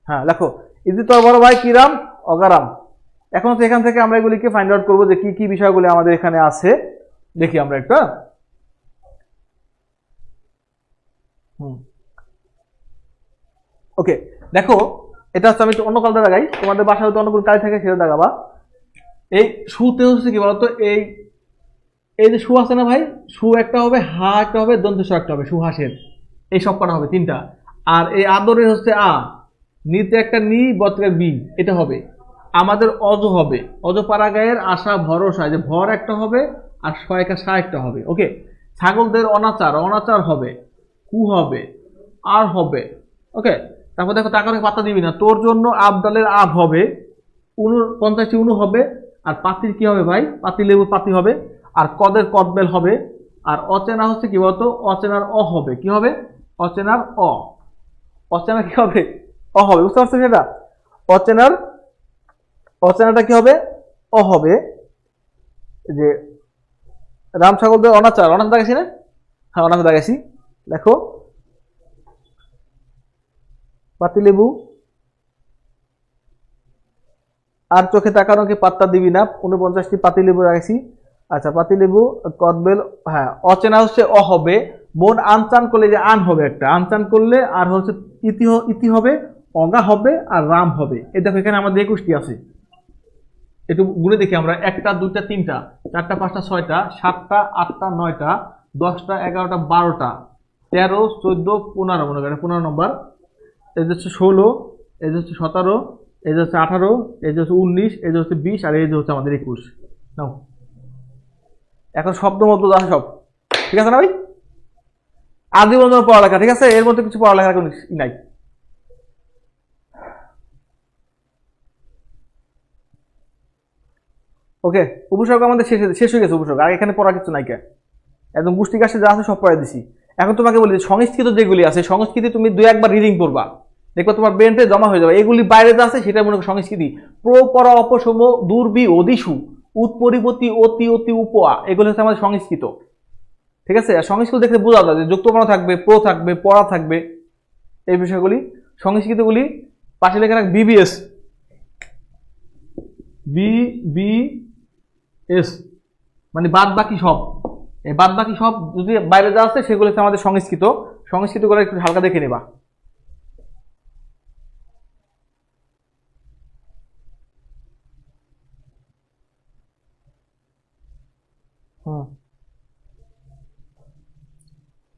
হ্যাঁ লেখো, ইতি তোর বড় ভাই কিরাম অগারাম। এখন এখান থেকে আমরা এগুলিকে ফাইন্ড আউট করবো যে কি কি বিষয়গুলি আমাদের এখানে আছে। দেখি আমরা একটা। ওকে দেখো, এটা হচ্ছে আমি অন্য কালটা লাগাই, তোমাদের বাসায় হয়তো অন্য কোনো কাজ থাকে সেটা দেখাবা। এই সুতে হচ্ছে কি বলতো, এই যে সু আছে না ভাই, সু একটা হবে, হা একটা হবে, দন্ত একটা হবে, সুহাসের। এই সব কটা হবে তিনটা। আর এই আদরের হচ্ছে আ, নিতে একটা নি, বত্রের বি, এটা হবে। আমাদের অজ হবে, অজপাড়া গায়ের আশা ভরসা, যে ভর একটা হবে আর শয়কা সা একটা হবে। ওকে, ছাগলদের অনাচার, অনাচার হবে, কু হবে, আর হবে। ওকে, তারপর দেখো টাকার পাতা দিবি না, তোর জন্য আবদালের আব হবে, 49টি উনু হবে, আর পাতির কি হবে ভাই, পাতি লেবু পাতি হবে, আর কদের কদবেল হবে। আর অচেনা হচ্ছে কি বলতো, অচেনার অ হবে, কি হবে, অচেনার অ। অচেনা কি হবে, অ হবে, বুঝতে পারছো সেটা। অচেনাটা কি হবে, অ হবে। যে রাম ছাগলদের অনাচার, অনাচার দেখাইছি না, হ্যাঁ অনাচার দেখাইছি। দেখো পাতিলেবু আর চোখে তাকানোকে পাত্তা দিবি না, 49টি পাতিলেবু রাখছি। আচ্ছা, পাতিলেবু কদবেল, হ্যাঁ। অচেনা হচ্ছে অ হবে, মন আনচান করলে যে আন হবে একটা, আনচান করলে আর হচ্ছে ইতি হবে, অগা হবে, আর রাম হবে। এই দেখো এখানে আমাদের 21টি আছে, একটু গুনে দেখি আমরা। 1টা 2টা 3টা 4টা 5টা 6টা 7টা 8টা 9টা 10টা 11টা 12টা 13 14 15, মনে করেন 15 নম্বর। এই যে হচ্ছে 16, এই যে হচ্ছে 17, এই যে হচ্ছে 18, এই যে হচ্ছে 19, এই যে হচ্ছে 20, আর এই যে হচ্ছে আমাদের 21। নাও এখন শব্দ মধ্য আছে সব, ঠিক আছে না ভাই। আদি বন্ধ পড়ালেখা, ঠিক আছে, এর মধ্যে কিছু পড়ালেখার কোনো নাই। ওকে, উপসর্গ আমাদের শেষ হয়ে গেছে। উপসর্গ আর এখানে পড়া কিছু নাই, কে একদম পুষ্টি কাশে যা আছে সব পড়াই দিছি। এখন তোমাকে বলি সংস্কৃত যেগুলি আছে, সংস্কৃতি তুমি 2-1 বার রিডিং করবা, দেখবা তোমার ব্রেনটে জমা হয়ে যাবে। এগুলি বাইরে যা আছে সেটা মনে করো সংস্কৃতি। প্র পর অপসম দুর্বি অদিশু উৎপরিপতি অতি অতি উপা, এগুলো হচ্ছে আমাদের সংস্কৃত, ঠিক আছে। আর সংস্কৃত দেখতে বোঝা যায় যে যুক্তবর্ণ থাকবে, প্র থাকবে, পড়া থাকবে, এই বিষয়গুলি। সংস্কৃতগুলি পাশে লেখা রাখ বিবিএস, বিবিএস মানে বাদ বাকি সব। এই বাদ বাকি সব যদি বাইরে যা আছে সেগুলো হচ্ছে আমাদের সংস্কৃত। সংস্কৃত করে একটু হালকা দেখে নেবা।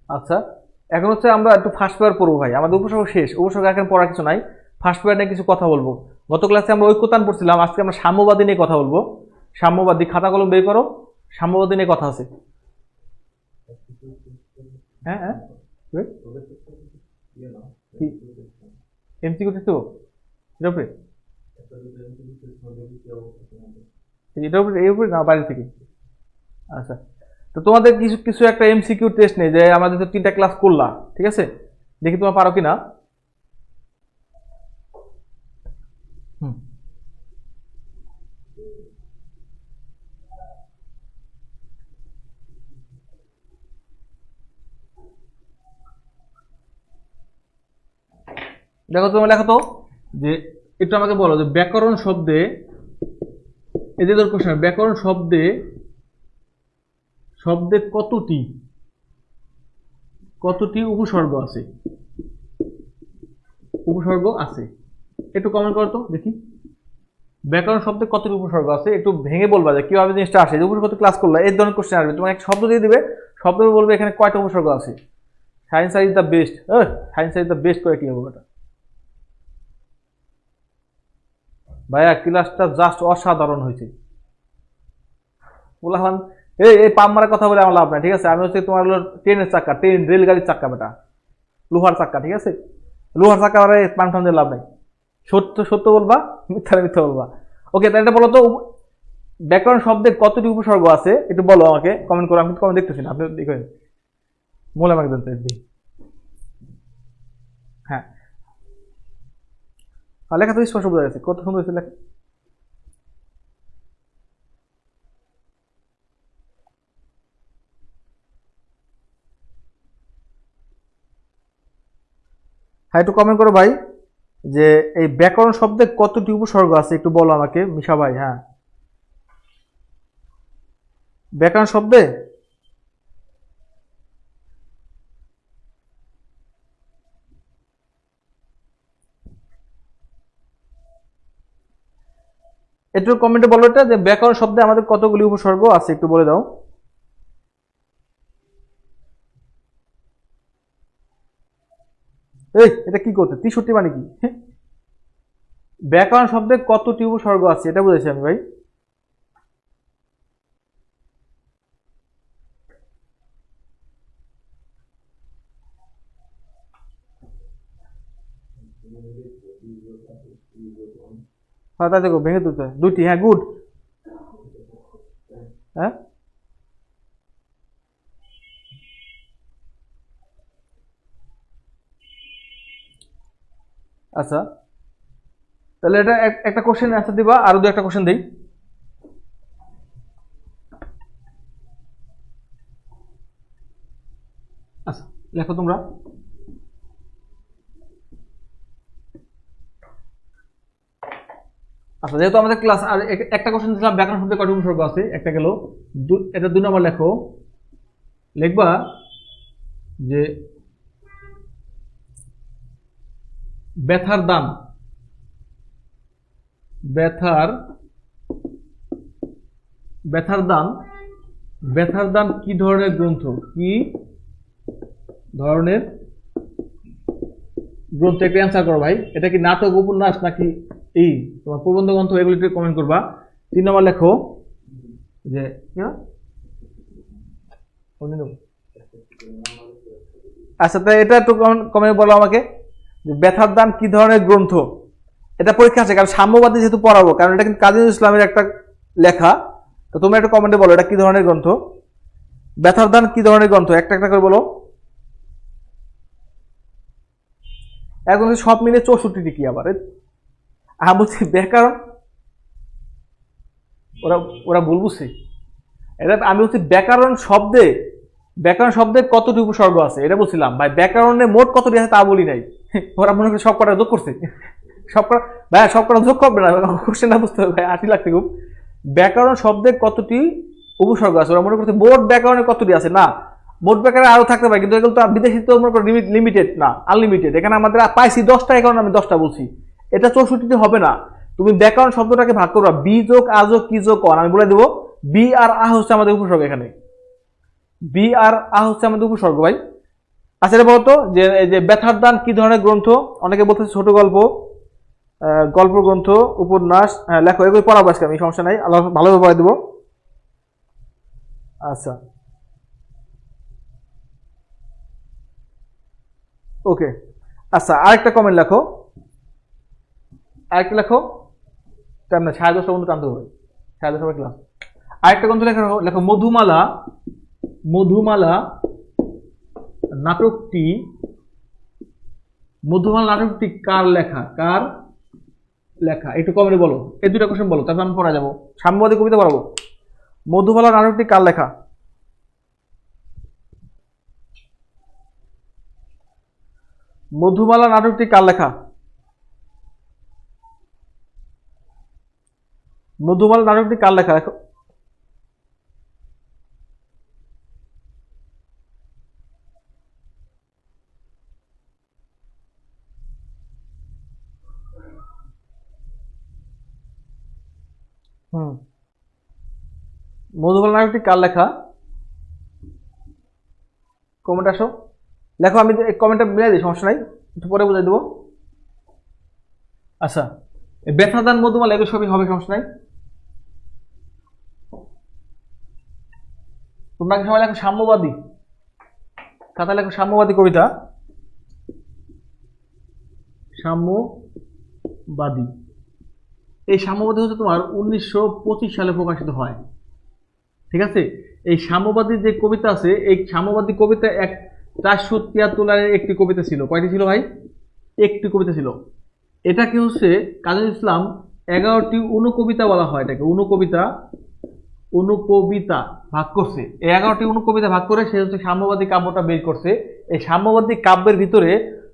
আচ্ছা, এখন হচ্ছে আমরা একটু ফার্স্ট পেয়ার পড়বো ভাই, আমাদের উপসর্গ শেষ। উপসর্গ এখন পড়ার কিছু নাই, ফার্স্ট পেয়ার নিয়ে কিছু কথা বলবো। গত ক্লাসে আমরা ঐক্যতান পড়ছিলাম, আজকে আমরা সাম্যবাদী নিয়ে কথা বলবো। সাম্যবাদী, খাতা কলম বের করো, সাম্যবাদী নিয়ে কথা আছে। হ্যাঁ হ্যাঁ, এমসিকিউ টেস্ট তো এটার উপরে এটার উপরে এর উপরে না বাইরে থেকে? আচ্ছা, তো তোমাদের কিছু কিছু একটা এমসিকিউ টেস্ট নেই যে আমাদের তো 3টা ক্লাস করলা, ঠিক আছে, দেখি তোমার পারো কিনা। হুম, দেখো তোমার লেখো তো যে একটু আমাকে বলো যে ব্যাকরণ শব্দে, এই যে তোর কোশ্চেন, ব্যাকরণ শব্দে শব্দে কতটি কতটি উপসর্গ আছে, উপসর্গ আছে, একটু কমেন্ট করো তো দেখি। ব্যাকরণ শব্দে কতটি উপসর্গ আছে একটু ভেঙে বলবা যে কিভাবে জিনিসটা আসে। যে উপসর্গ ক্লাস করলে এই ধরনের কোশ্চেন আসবে, তোমাকে একটা শব্দ দিয়ে দিবে, শব্দ বলবে এখানে কয়টা উপসর্গ আছে। Science is the best, science is the best করে কি হবে এটা? ভাইয়া ক্লাসটা জাস্ট অসাধারণ হয়েছে। বললাম এই পাম মারার কথা বলে আমার লাভ নাই, ঠিক আছে? আমি হচ্ছে তোমার হলো ট্রেনের চাক্কা, ট্রেন রেলগাড়ির চাক্কা, বেটা লোহার চাক্কা, ঠিক আছে? লোহার চাক্কা পান টান দিয়ে লাভ নাই। সত্য সত্য বলবা, মিথ্যা মিথ্যা বলবা। ওকে, তাহলে এটা বলো তো ব্যাকরণ শব্দে কতটি উপসর্গ আছে একটু বলো আমাকে, কমেন্ট করো। আমি কমেন্ট দেখতেছি না, আপনি দেখেন মূল আমাকে জানতে দিই। হ্যাঁ, লেখা তো স্পষ্ট বোঝা গেছে, কত সুন্দর হয়েছে লেখা। হ্যাঁ, একটু কমেন্ট করো ভাই যে এই ব্যাকরণ শব্দে কতটি উপসর্গ আছে একটু বলো আমাকে, মিশা ভাই। হ্যাঁ, ব্যাকরণ শব্দে একটু কমেন্টে বলো এটা যে ব্যাকরণ শব্দে আমাদের কতগুলি উপসর্গ আছে একটু বলে দাও। এই এটা কি করতে 63 মানে কি? ব্যাকরণ শব্দে কতটি উপসর্গ আছে এটা বুঝেছি আমি ভাই। হ্যাঁ, তাই দেখো ভেঙে তুলতে দুটি। হ্যাঁ, গুড। হ্যাঁ, আচ্ছা, তাহলে এটা একটা কোশ্চেন অ্যান্সার দিবা, আরো দু একটা কোশ্চেন দেই। আচ্ছা, লেখো তোমরা। আচ্ছা, যেহেতু আমাদের ক্লাস আর একটা কোশ্চেন দিলাম ব্যাকরণ শব্দে কয়টি উপসর্গ আছে, একটা গেল। এটা 2 নম্বর লেখো, লিখবা যে ব্যথার দান, ব্যথার ব্যথার দান, ব্যথার দান কি ধরনের গ্রন্থ, কি ধরনের গ্রন্থ? একটা অ্যান্সার করো ভাই। এটা কি নাটক, উপন্যাস, নাকি এই তোমার প্রবন্ধ গ্রন্থ? এগুলিতে কমেন্ট করবা। 3 নম্বর লেখো যে আচ্ছা, তাই এটা একটু কমেন্ট বলো আমাকে যে ব্যথার দান কি ধরনের গ্রন্থ। এটা পরীক্ষা আছে, কারণ সাম্যবাদী যেহেতু পড়াবো, কারণ এটা কিন্তু কাজী নজরুল ইসলামের একটা লেখা। তো তোমরা একটা কমেন্টে বলো এটা কি ধরনের গ্রন্থ, ব্যথার দান কি ধরনের গ্রন্থ, একটা একটা করে বলো। এখন সব মিলে 64টি কি আবার? আমি বলছি ব্যাকরণ, ওরা ওরা ভুল বুঝছে। এটা আমি বলছি ব্যাকরণ শব্দে কতটি উপসর্গ আছে এটা বলছিলাম ভাই। ব্যাকরণে মোট কতটি আছে তা বলি নাই। ওরা মনে করে সব কটা যোগ করছে, সব কটা ভাই, সব কটা যোগ করবে না, কোশ্চেনটা বুঝতে হবে ভাই, 80 লাগছে খুব। ব্যাকরণ শব্দে কতটি উপসর্গ আছে ওরা মনে করছে মোট ব্যাকরণে কতটি আছে। না, মোট ব্যাকরণে আরো থাকতে পারে, কিন্তু এগুলো তো বিদেশি তো মনে করো লিমিটেড না, আনলিমিটেড। এখানে আমাদের পাইছি 10টা, এই কারণে আমি 10টা বলছি। এটা 64টি হবে না। তুমি ব্যাকরণ শব্দটাকে ভাগ করবা বি যোগ আ যোগ কি যোগ কর, আমি বলে দেবো। বি আর আ হচ্ছে আমাদের উপসর্গ, এখানে বি আর আ হচ্ছে আমাদের উপসর্গ ভাই। আচ্ছা, এটা বলতো যে এই যে ব্যথার দান কি ধরনের গ্রন্থ, অনেকে বলতেছে ছোট গল্প, গল্প গ্রন্থ, উপন্যাস। হ্যাঁ, লেখো, এগুলো পড়াবো আজকে আমি, সমস্যা নাই, আল্লাহ ভালোভাবে পড়াই দেবো। আচ্ছা, ওকে, আচ্ছা আরেকটা কমেন্ট লেখো, আরেকটা লেখো, না 10:30 পর্যন্ত টানতে হবে, 10:30 ক্লাস। আরেকটা গ্রন্থ লেখা, লেখো মধুমালা, মধুমালা নাটকটি, মধুমালা নাটকটি কার লেখা, কার লেখা? একটু কমেন্টে বলো, এই দুটা কোশ্চেন বলো, তারপর আমি পড়া যাবো, সাম্যবাদী কবিতা পড়াবো। মধুমালা নাটকটি কার লেখা? মধুমালা নাটকটি কার লেখা? মধুমালা নাটকটি কার লেখা? হুম, মধুমালা নাটকটি কার লেখা? কমেন্ট আসো, লেখো, আমি কমেন্টটা মিলাই দিই, সমস্যা নাই, একটু পরে বুঝাই দেবো। আচ্ছা, ব্যথাদান মধুমালা এগুলো সবই হবে, সমস্যা নাই। তোমরা কি সবাই লেখো সাম্যবাদী, খাতা লেখো সাম্যবাদী কবিতা, সাম্যবাদী। এই সাম্যবাদী হচ্ছে তোমার 1925 সালে প্রকাশিত হয়, ঠিক আছে। এই সাম্যবাদী যে কবিতা আছে, এই সাম্যবাদী কবিতা 473 লাইনের একটি কবিতা ছিল। কয়টি ছিল ভাই? একটি কবিতা ছিল। এটাকে হচ্ছে কাজী নজরুল ইসলাম 11টি অনুকবিতা বলা হয়, এটাকে অনুকবিতা, অনুকবিতা ভাগ করছে। এই 11টি অনুকবিতা ভাগ করে সে হচ্ছে সাম্যবাদী কাব্যটা বের করছে। এই সাম্যবাদী কাব্যের ভিতরে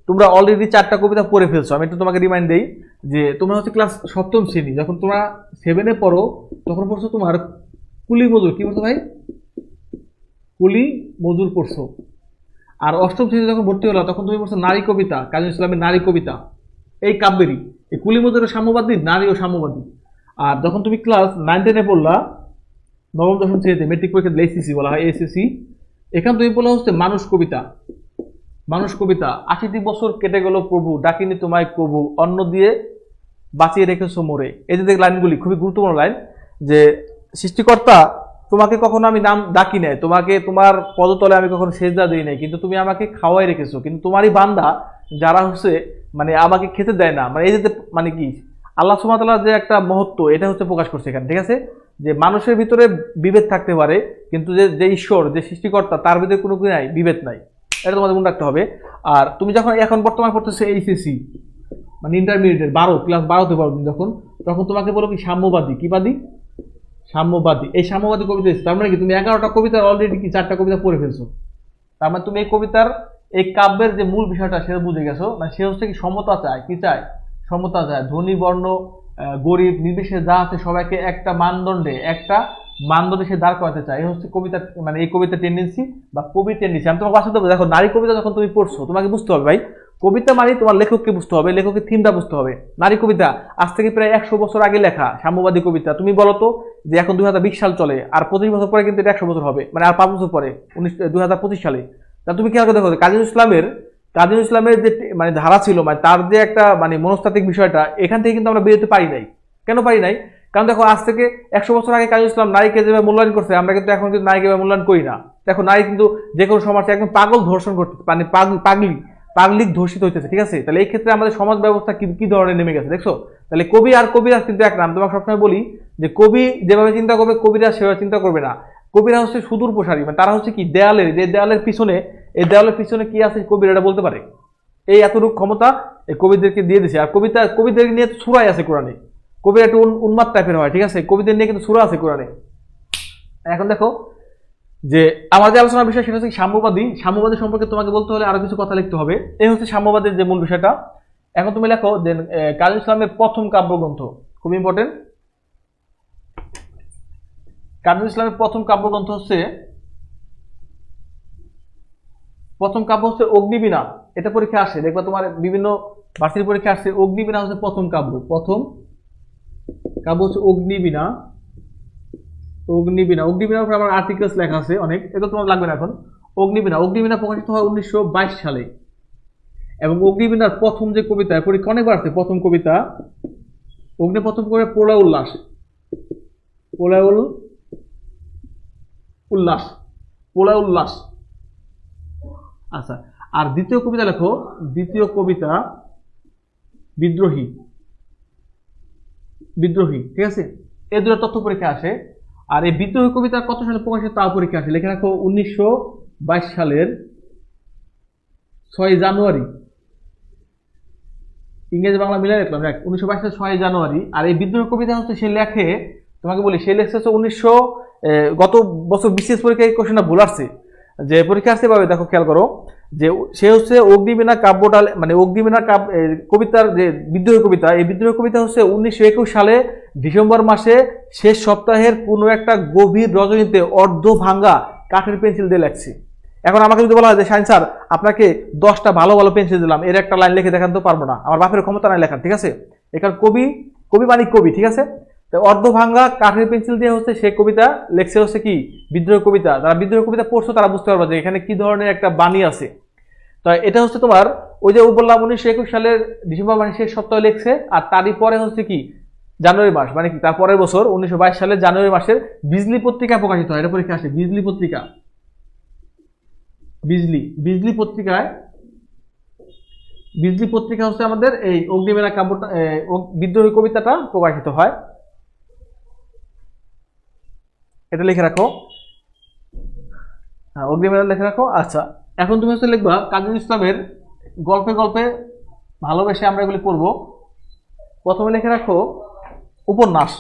তোমরা অলরেডি 4টা কবিতা পড়ে ফেলছো। আমি একটু তোমাকে রিমাইন্ড দেই যে তোমরা হচ্ছে ক্লাস 7ম শ্রেণী, যখন তোমরা 7-এ পড়ো তখন পড়ছো তোমার কুলি মজুর, কি পড়ছো ভাই? কুলি মজুর পড়ছো। আর 8ম শ্রেণীতে যখন ভর্তি হলো তখন তুমি পড়ছো নারী কবিতা, কাজী নজরুল ইসলামের নারী কবিতা, এই কাব্যেরই। এই কুলি মজুরের সাম্যবাদী, নারীও সাম্যবাদী। আর যখন তুমি ক্লাস 9-10-এ পড়লা, 9ম-10ম শ্রেণীতে, মেট্রিক পরীক্ষা দিলে এসএসসি বলা হয়, এসএসসি, এখানে তুমি বলা হচ্ছে মানুষ কবিতা, মানুষ কবিতা। 80টি বছর কেটে গেল প্রভু, ডাকিনি তোমায় প্রভু, অন্ন দিয়ে বাঁচিয়ে রেখেছো মোরে। এই যে লাইনগুলি খুবই গুরুত্বপূর্ণ লাইন, যে সৃষ্টিকর্তা তোমাকে কখনো আমি নাম ডাকি নাই, তোমাকে তোমার পদতলে আমি কখনো সেজদা দিই নাই, কিন্তু তুমি আমাকে খাওয়াই রেখেছো, কিন্তু তোমারই বান্দা যারা হচ্ছে মানে আমাকে খেতে দেয় না। মানে এই যে মানে কি আল্লাহ সুবহানাহু ওয়া তাআলার যে একটা মহত্ব, এটা হচ্ছে প্রকাশ করছে এখানে, ঠিক আছে। যে মানুষের ভিতরে বিভেদ থাকতে পারে, কিন্তু যে ঈশ্বর, যে সৃষ্টিকর্তা, তার ভিতরে কোনো কি নাই, বিভেদ নাই। এটা তোমাদের মনে রাখতে হবে। আর তুমি যখন এখন বর্তমানে পড়তেছো এইচএসসি, মানে ইন্টারমিডিয়েটের 12 ক্লাস 12তে পারো যখন, তখন তোমাকে বলো কি সাম্যবাদী, কি বাদী? সাম্যবাদী। এই সাম্যবাদী কবিতা, তার মানে কি তুমি 11টা কবিতার অলরেডি কি 4টা কবিতা পড়ে ফেলছো। তার মানে তুমি এই কবিতার, এই কাব্যের যে মূল বিষয়টা সেটা বুঝে গেছো। মানে সে হচ্ছে কি সমতা চায়, কি চায়? সমতা চায়। ধনী বর্ণ গরিব নির্বিশেষে যা আছে সবাইকে একটা মানদণ্ডে সে দাঁড় করাতে চায়। এই হচ্ছে কবিতা, মানে এই কবিতার টেন্ডেন্সি বা কবির টেন্ডেন্সি। আমি তোমাকে বাস্তব দেখো, নারী কবিতা যখন তুমি পড়ছো তোমাকে বুঝতে হবে ভাই, কবিতা মানে তোমার লেখককে বুঝতে হবে, লেখকের থিমটা বুঝতে হবে। নারী কবিতা আজ থেকে প্রায় 100 বছর আগে লেখা সাম্যবাদী কবিতা। তুমি বলো তো যে এখন 2020 সাল চলে, আর 25 বছর পরে কিন্তু এটা 100 বছর হবে, মানে আর 5 বছর পরে 2025 সালে। তা তুমি কি আগে দেখো কাজী নজরুল ইসলামের যে মানে ধারা ছিল, মানে তার যে একটা মানে মনস্তাত্ত্বিক বিষয়টা, এখান থেকে কিন্তু আমরা বেরোতে পারি নাই। কেন পারি নাই? কারণ দেখো আজ থেকে 100 বছর আগে কাজী নজরুল ইসলাম নারীকে যেভাবে মূল্যায়ন করছে, আমরা কিন্তু এখন কিন্তু নারীকে মূল্যায়ন করি না। দেখো নারী কিন্তু যে কোনো সমাজে একদম পাগল ধর্ষণ করতে, মানে পাগলিক ধর্ষিত হইতেছে, ঠিক আছে। তাহলে এই ক্ষেত্রে আমাদের সমাজ ব্যবস্থা কি ধরনের নেমে গেছে দেখছো। তাহলে কবি আর কবিরাজ কিন্তু এক নাম। তোমাকে সবসময় বলি যে কবি যেভাবে চিন্তা করবে, কবিরাজ সেভাবে চিন্তা করবে না। কবিরা হচ্ছে সুদূর প্রসারী, মানে তারা হচ্ছে কি দেয়ালের পিছনে, এই দেয়ালের পিছনে কি আছে কবিরা এটা বলতে পারে। এই এতটুকু ক্ষমতা এই কবিদেরকে দিয়ে দিছে। আর কবিদের নিয়ে সূরাই আছে কোরআনে। কবিরা একটু উন্মাদ টাইপের হয়, ঠিক আছে। কবিদের নিয়ে কিন্তু সূরা আছে কোরআনে। এখন দেখো যে আমার যে আলোচনার বিষয় সেটা হচ্ছে সাম্যবাদী সম্পর্কে তোমাকে বলতে হলে আরো কিছু কথা লিখতে হবে। এই হচ্ছে সাম্যবাদের যে মূল বিষয়টা। এখন তুমি লেখো যে কাজী ইসলামের প্রথম কাব্যগ্রন্থ, খুব ইম্পর্টেন্ট। কাজী ইসলামের প্রথম কাব্যগ্রন্থ হচ্ছে অগ্নিবীণা। এটা পরীক্ষা আসে, দেখবা তোমার বিভিন্ন ভার্সিটির পরীক্ষা আসছে। অগ্নিবীণা হচ্ছে প্রথম কাব্য হচ্ছে অগ্নিবীণা। অগ্নিবীণার উপরে আমার আর্টিকেলস লেখা আছে অনেক, এটা তোমার লাগবে না এখন। অগ্নিবীণা প্রকাশিত হয় 1922 সালে। এবং অগ্নিবীণার প্রথম যে কবিতা, পরীক্ষা অনেকবার আছে, প্রথম কবিতা প্রথম করে প্রলয় উল্লাস। আচ্ছা, আর দ্বিতীয় কবিতা লেখো, দ্বিতীয় কবিতা বিদ্রোহী, বিদ্রোহী, ঠিক আছে? এই দুটো তথ্য পরীক্ষা আসে। আর এই বিদ্রোহী কবিতা কত সালে প্রকাশিত তাও পরীক্ষা আসে। লিখে রাখো 1922 সালের 6 জানুয়ারি, ইংরেজি বাংলা মিলে রাখলাম, 1922 সালের 6 জানুয়ারি। আর এই বিদ্রোহী কবিতা হচ্ছে সে লেখে, তোমাকে বলি, সে লেখছে হচ্ছে গত বছর বিশেষ পরীক্ষায় এই কোশ্চেনটা ভুল আসছে, যে পরীক্ষা আসতে পাবে, দেখো খেয়াল করো, যে সে হচ্ছে অগ্নিবীণা কাব্যটা, মানে অগ্নিবীণা কবিতার যে বিদ্রোহী কবিতা, এই বিদ্রোহী কবিতা হচ্ছে 1921 সালে ডিসেম্বর মাসে শেষ সপ্তাহের কোনো একটা গভীর রজনীতে অর্ধ ভাঙ্গা কাঠের পেন্সিল দিয়ে লেখছি। এখন আমাকে যদি বলা হয় যে শাহিন স্যার আপনাকে 10টা ভালো ভালো পেন্সিল দিলাম, এর একটা লাইন লিখে দেখান তো, পারবো না, আমার বাপের ক্ষমতা নাই লেখার, ঠিক আছে? এখানে কবি, কবি মানে কবি, ঠিক আছে? অর্ধ ভাঙ্গা কাঠের পেন্সিল দিয়ে হচ্ছে সে কবিতা লেখছে হচ্ছে কি বিদ্রোহী কবিতা। যারা বিদ্রোহী কবিতা পড়ছো তারা বুঝতে পারবে যে এখানে কি ধরনের একটা বাণী আছে। তো এটা হচ্ছে তোমার ওই যে বললাম 1921 সালের ডিসেম্বর মাসের শেষ সপ্তাহে লিখছে, আর তারই পরে হচ্ছে কি জানুয়ারি মাস, মানে কি তার পরের বছর 1922 সালের জানুয়ারি মাসের বিজলি পত্রিকা প্রকাশিত হয়। এটা পরীক্ষা আসে, বিজলি পত্রিকা, বিজলি, বিজলি পত্রিকায়, বিজলি পত্রিকা হচ্ছে আমাদের এই অগ্নিবীণা কাব্যটা, বিদ্রোহী কবিতাটা প্রকাশিত হয়। এটা লিখে রাখো, হ্যাঁ অগ্নিবীণা লিখে রাখো। আচ্ছা, এখন তুমি হচ্ছে লিখবা কাজী নজরুল ইসলামের গল্পে গল্পে ভালোবেসে আমরা এগুলি পড়বো। প্রথমে লিখে রাখো উপন্যাস,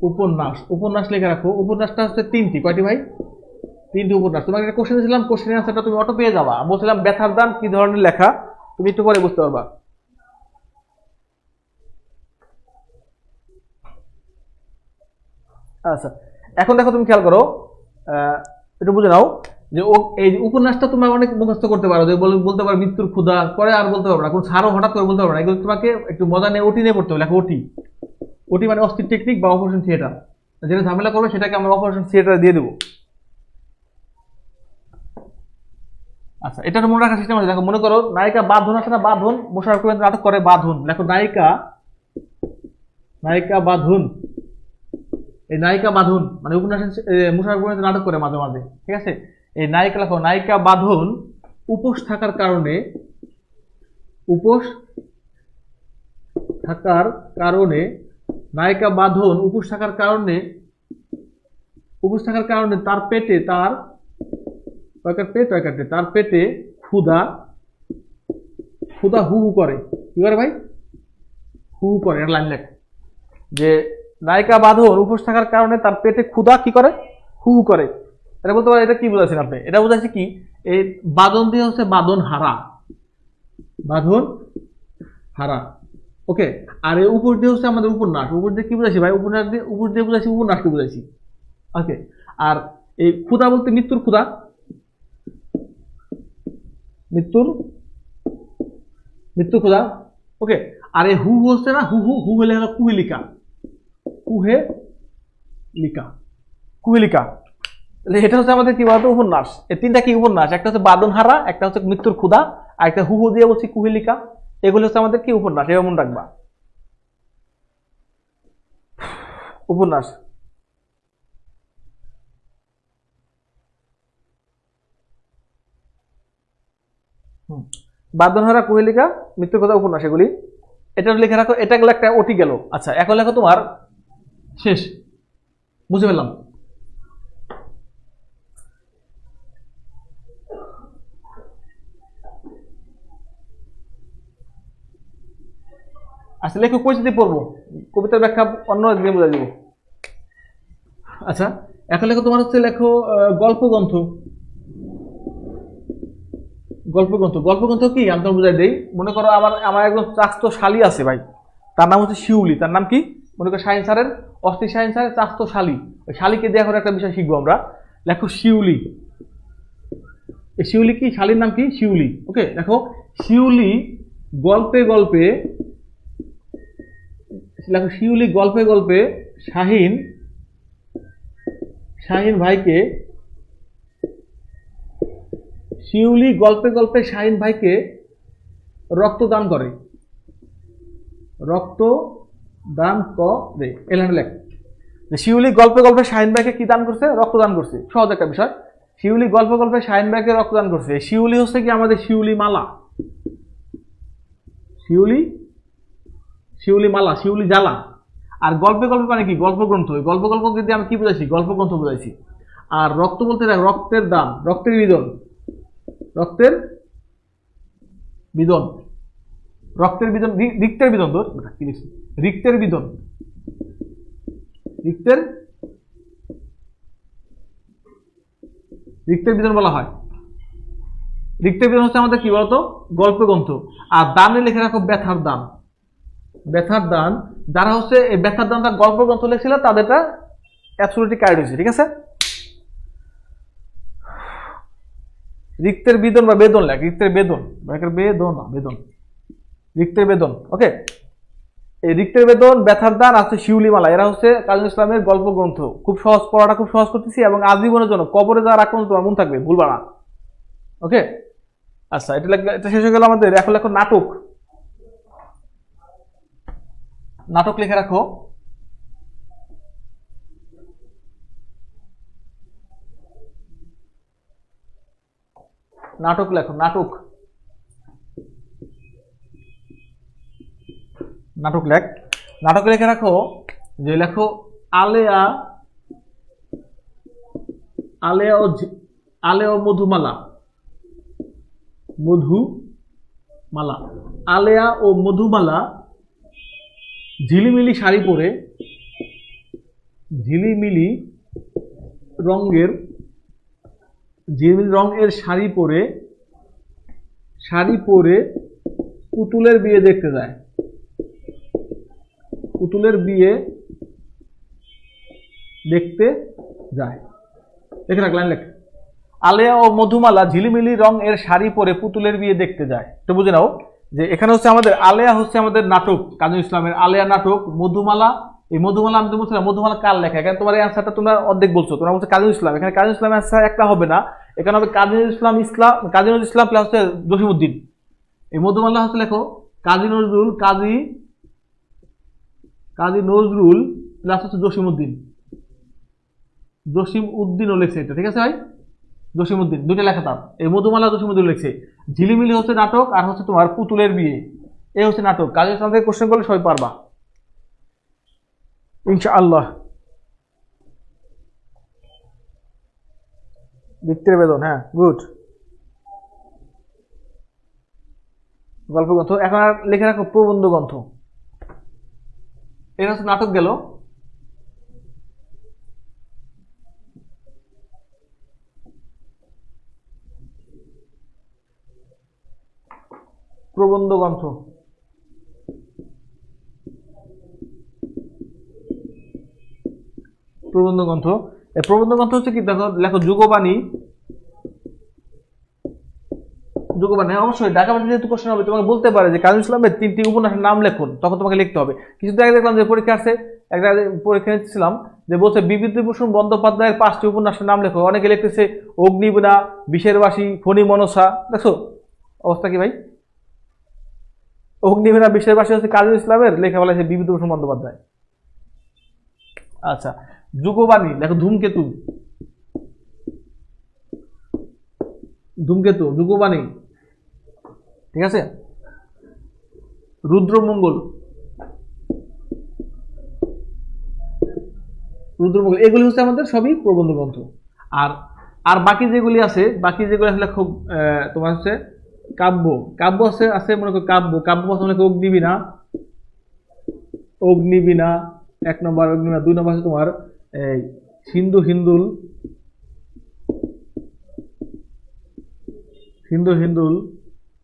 উপন্যাস, উপন্যাস লিখে রাখো। উপন্যাসটা হচ্ছে 3টি, কয়টি ভাই? 3টি উপন্যাস। তোমাকে একটা কোশ্চেন দিয়েছিলাম, কোশ্চেনের আনসারটা তুমি অটো পেয়ে যাবা। বলছিলাম ব্যথার দান কি ধরনের লেখা, তুমি একটু পরে বুঝতে পারবা। আচ্ছা, এখন দেখো তুমি খেয়াল করো, একটু বুঝে নাও যে এই উপন্যাসটা তোমরা অনেক মুখস্থ করতে পারো, যে বলতে পারো মৃত্যুর ক্ষুধা, পরে আর বলতে পারবে না, কোন ছাড়ও হঠাৎ করে বলতে পারবে না, এগুলো তোমাকে একটু মজা নিয়ে ওটি নিয়ে পড়তে হবে। লেখো ওটি, ওটি মানে অস্থির টেকনিক বা অপারেশন থিয়েটার। যেটা ঝামেলা করবে সেটাকে আমরা অপারেশন থিয়েটার দিয়ে দেবো। আচ্ছা, এটা মনে রাখার সিস্টেম আছে। দেখো মনে করো নায়িকা বাঁধন আছে না, বাঁধন, মোশাররফ করিম নাটক করে বাঁধন। দেখো নায়িকা, নায়িকা বাঁধন, এই নায়িকা বাঁধন মানে উপন্যাস মোশাররফ করিম নাটক করে মাঝে মাঝে, ঠিক আছে? এই নায়িকা লেখো, নায়িকা বাঁধন উপোস থাকার কারণে, উপোস থাকার কারণে, নায়িকা বাঁধন উপোস থাকার কারণে, উপোস থাকার কারণে তার পেটে, তার পেটে, তার পেটে ক্ষুধা, ক্ষুধা হু হু করে। কি করে ভাই? হু হু করে। একটা লাইন লেখ, যে নায়িকা বাঁধন উপোস থাকার কারণে তার পেটে ক্ষুধা কি করে? হু হু করে। এটা বলতে পারেন, এটা কি বুঝাচ্ছেন আপনি? এটা বুঝাচ্ছে কি, এই বাঁধন দিয়ে হচ্ছে বাঁধন হারা, বাঁধন হারা, ওকে। আর এই উপর দিয়ে হচ্ছে আমাদের উপন্যাস। উপর দিয়ে কি বুঝাইছি ভাই? উপন্যাস দিয়ে, উপর দিয়ে বুঝাইছি উপন্যাসকে বুঝাইছি, ওকে। আর এই ক্ষুধা বলতে মৃত্যুর ক্ষুধা, মৃত্যুর, মৃত্যু ক্ষুধা, ওকে। আর এই হু হচ্ছে না, হু হু, হু হলে হলো কুহেলিকা, কুহে লিকা, কুহেলিকা। এটা হচ্ছে আমাদের কি বলতো উপন্যাস। এই 3টা কি উপন্যাস? একটা হচ্ছে বাঁধনহারা, একটা হচ্ছে মৃত্যুর ক্ষুধা, আর একটা হু হু দিয়ে বলছি কুহেলিকা। এগুলো হচ্ছে আমাদের কি উপন্যাস, এবার মনে রাখবা, উপন্যাস। বাঁধনহারা, কুহেলিকা, মৃত্যুর ক্ষুধা, উপন্যাস, এগুলি এটা লিখে রাখো। এটা গেলো একটা ওটি গেল। আচ্ছা, এখন লেখো তোমার শেষ, বুঝে ফেললাম। আচ্ছা, লেখো পরিচিতি পড়বো, কবিতার ব্যাখ্যা অন্য একদিন বুঝাই দেবো। আচ্ছা, এখন লেখো তোমার হচ্ছে, লেখো গল্পগ্রন্থ, গল্পগ্রন্থ। গল্পগ্রন্থ কি আমি তোমার বুঝাই দেই। মনে করো আমার আমার একজন চাস্ত শালী আছে ভাই, তার নাম হচ্ছে শিউলি। তার নাম কি? মনে করো শাহিন স্যারের, অস্থির শাহিন স্যারের চাস্ত শালী। ওই শালীকে দিয়ে এখন একটা বিষয় শিখবো আমরা। লেখো শিউলি। এই শিউলি কি? শালীর নাম কি? শিউলি, ওকে। দেখো শিউলি গল্পে গল্পে, লেখো শিউলি গল্পে গল্পে শাহিন, শাহিন ভাইকে, শিউলি গল্পে গল্পে শাহিন ভাইকে রক্তদান করে, রক্তদান করে। এখানে লেখ, শিউলি গল্পে গল্পে শাহিন ভাইকে কি দান করছে? রক্তদান করছে। সহজ একটা বিষয়। শিউলি গল্পে গল্পে শাহিন ভাইকে রক্তদান করছে। শিউলি হচ্ছে কি আমাদের শিউলি মালা, শিউলি শিউলি মালা, শিউলি জ্বালা। আর গল্পে গল্পে মানে কি গল্প গ্রন্থ, গল্প গল্প যদি আমি কি বুঝাইছি গল্প গ্রন্থ বুঝাইছি। আর রক্ত বলতে রক্তের দান, রক্তের বিদন, রক্তের বিদন, রক্তের বিদন, রিক্তের বিদন, তোর কি লিখছি রিক্তের বিদন, রিক্তের রিক্তের বিদন বলা হয়। রিক্তের বিদন হচ্ছে আমাদের কি বলতো গল্প গ্রন্থ। আর দানে লিখে রাখো ব্যথার দান, ব্যথার দান যারা হচ্ছে এই ব্যথার দানটা গল্প গ্রন্থ লিখছিল তাদেরটা অ্যাবসলিউটলি কারেক্ট হয়েছে, ঠিক আছে। রিক্তের বিদন বা বেদন লেখ, রিক্তের বেদন, বেদন না বেদন, রিক্তের বেদন। ওকে, এই রিক্তের বেদন, ব্যথার দান আছে শিউলি মালা, এরা হচ্ছে কাজী ইসলামের গল্প গ্রন্থ। খুব সহজ, পড়াটা খুব সহজ করতেছি এবং আজীবনের জন্য কবরে যাওয়ার আক্রমণ তোমার মন থাকবে, ভুলবা না। ওকে, আচ্ছা এটা এটা শেষ হয়ে গেল আমাদের। এখন লেখো নাটক, নাটক লিখে রাখো। নাটক লেখো, নাটক, নাটক লেখ। নাটক লিখে রাখো যে লেখো আলেয়া, আলেয়া ও আলেয়া ও মধুমালা, মধুমালা, আলেয়া ও মধুমালা ঝিলিমিলি শাড়ি পরে, ঝিলিমিলি রঙের, ঝিলিমিলি রঙের শাড়ি পরে, শাড়ি পরে পুতুলের বিয়ে দেখতে যায়, পুতুলের বিয়ে দেখতে যায়। দেখে রাখ, লাইন লেখ। আলেয়া ও মধুমালা ঝিলিমিলি রং এর শাড়ি পরে পুতুলের বিয়ে দেখতে যায়। তো বুঝে নাও যে এখানে হচ্ছে আমাদের আলেয়া হচ্ছে আমাদের নাটক, কাজী ইসলামের আলেয়া নাটক। মধুমালা, এই মধুমালা আমি তো বলছিলাম মধুমালা কার লেখা, এখানে তোমার এই আনসারটা তোমরা অর্ধেক বলছো, তোমরা বলছো কাজী ইসলাম। এখানে কাজী ইসলামের আনসার একটা হবে না, এখানে হবে কাজী ইসলাম, কাজী নজরুল ইসলাম প্লাস হচ্ছে জসিমউদ্দিন। এই মধুমালা হচ্ছে লেখো কাজী নজরুল, কাজী নজরুল প্লাস হচ্ছে জসিমউদ্দিন, জসিমউদ্দিনও লিখছে এটা, ঠিক আছে ভাই, জসিমউদ্দিন দুইটা লেখা তার। এই মধুমালা জসিমউদ্দিন লিখছে। ঝিলিমিলি হচ্ছে নাটক, আর হচ্ছে তোমার পুতুলের বিয়ে, এই হচ্ছে নাটক। কাজী ইসলাম থেকে কোশ্চেন করলে সবাই পারবা ইনশাআল্লাহ। রিক্তের বেদন, হ্যাঁ গুড, গল্প গ্রন্থ। এখন আর লিখে রাখো প্রবন্ধ গ্রন্থ, এটা হচ্ছে নাটক গেল। প্রবন্ধ গ্রন্থ, প্রবন্ধ গ্রন্থ। এই প্রবন্ধ গ্রন্থ হচ্ছে কি দেখো, লেখো যুগবাণী, যুগবাণী। অবশ্যই ঢাকা ভার্সিটি যেহেতু কোশ্চেন হবে তোমাকে বলতে পারে যে কাজী ইসলামের 3টি উপন্যাসের নাম লেখুন, তখন তোমাকে লিখতে হবে। কিছুদিন আগে দেখলাম যে পরীক্ষা আসছে, একটা পরীক্ষা নিচ্ছিলাম যে বলছে বিভূতিভূষণ বন্দ্যোপাধ্যায়ের 5টি উপন্যাসের নাম লেখো, অনেকে লিখতেছে অগ্নিবীণা, বিষের বাসী, ফণী মনসা। দেখো অবস্থা কি ভাই, অগ্নিবীণা বিষের বাসী হচ্ছে কাজী ইসলামের, লেখা বলা হয়েছে বিভূতিভূষণ বন্দ্যোপাধ্যায়। আচ্ছা, যুগবাণী দেখো ধূমকেতু, ধূমকেতু যুগবাণী, ঠিক আছে। রুদ্রমঙ্গল, রুদ্রমঙ্গল, এগুলি হচ্ছে আমাদের সবই প্রবন্ধ গ্রন্থ। আর আর বাকি যেগুলি আছে, বাকি যেগুলি আসলে খুব তোমার হচ্ছে কাব্য, কাব্য আছে আছে মনে করো কাব্য, কাব্য প্রথমে লেখো অগ্নিবীণা, অগ্নিবীণা 1 নম্বর, অগ্নিবীণা 2 নম্বর আছে তোমার এই সিন্ধু হিন্দুল, সিন্ধু হিন্দুল।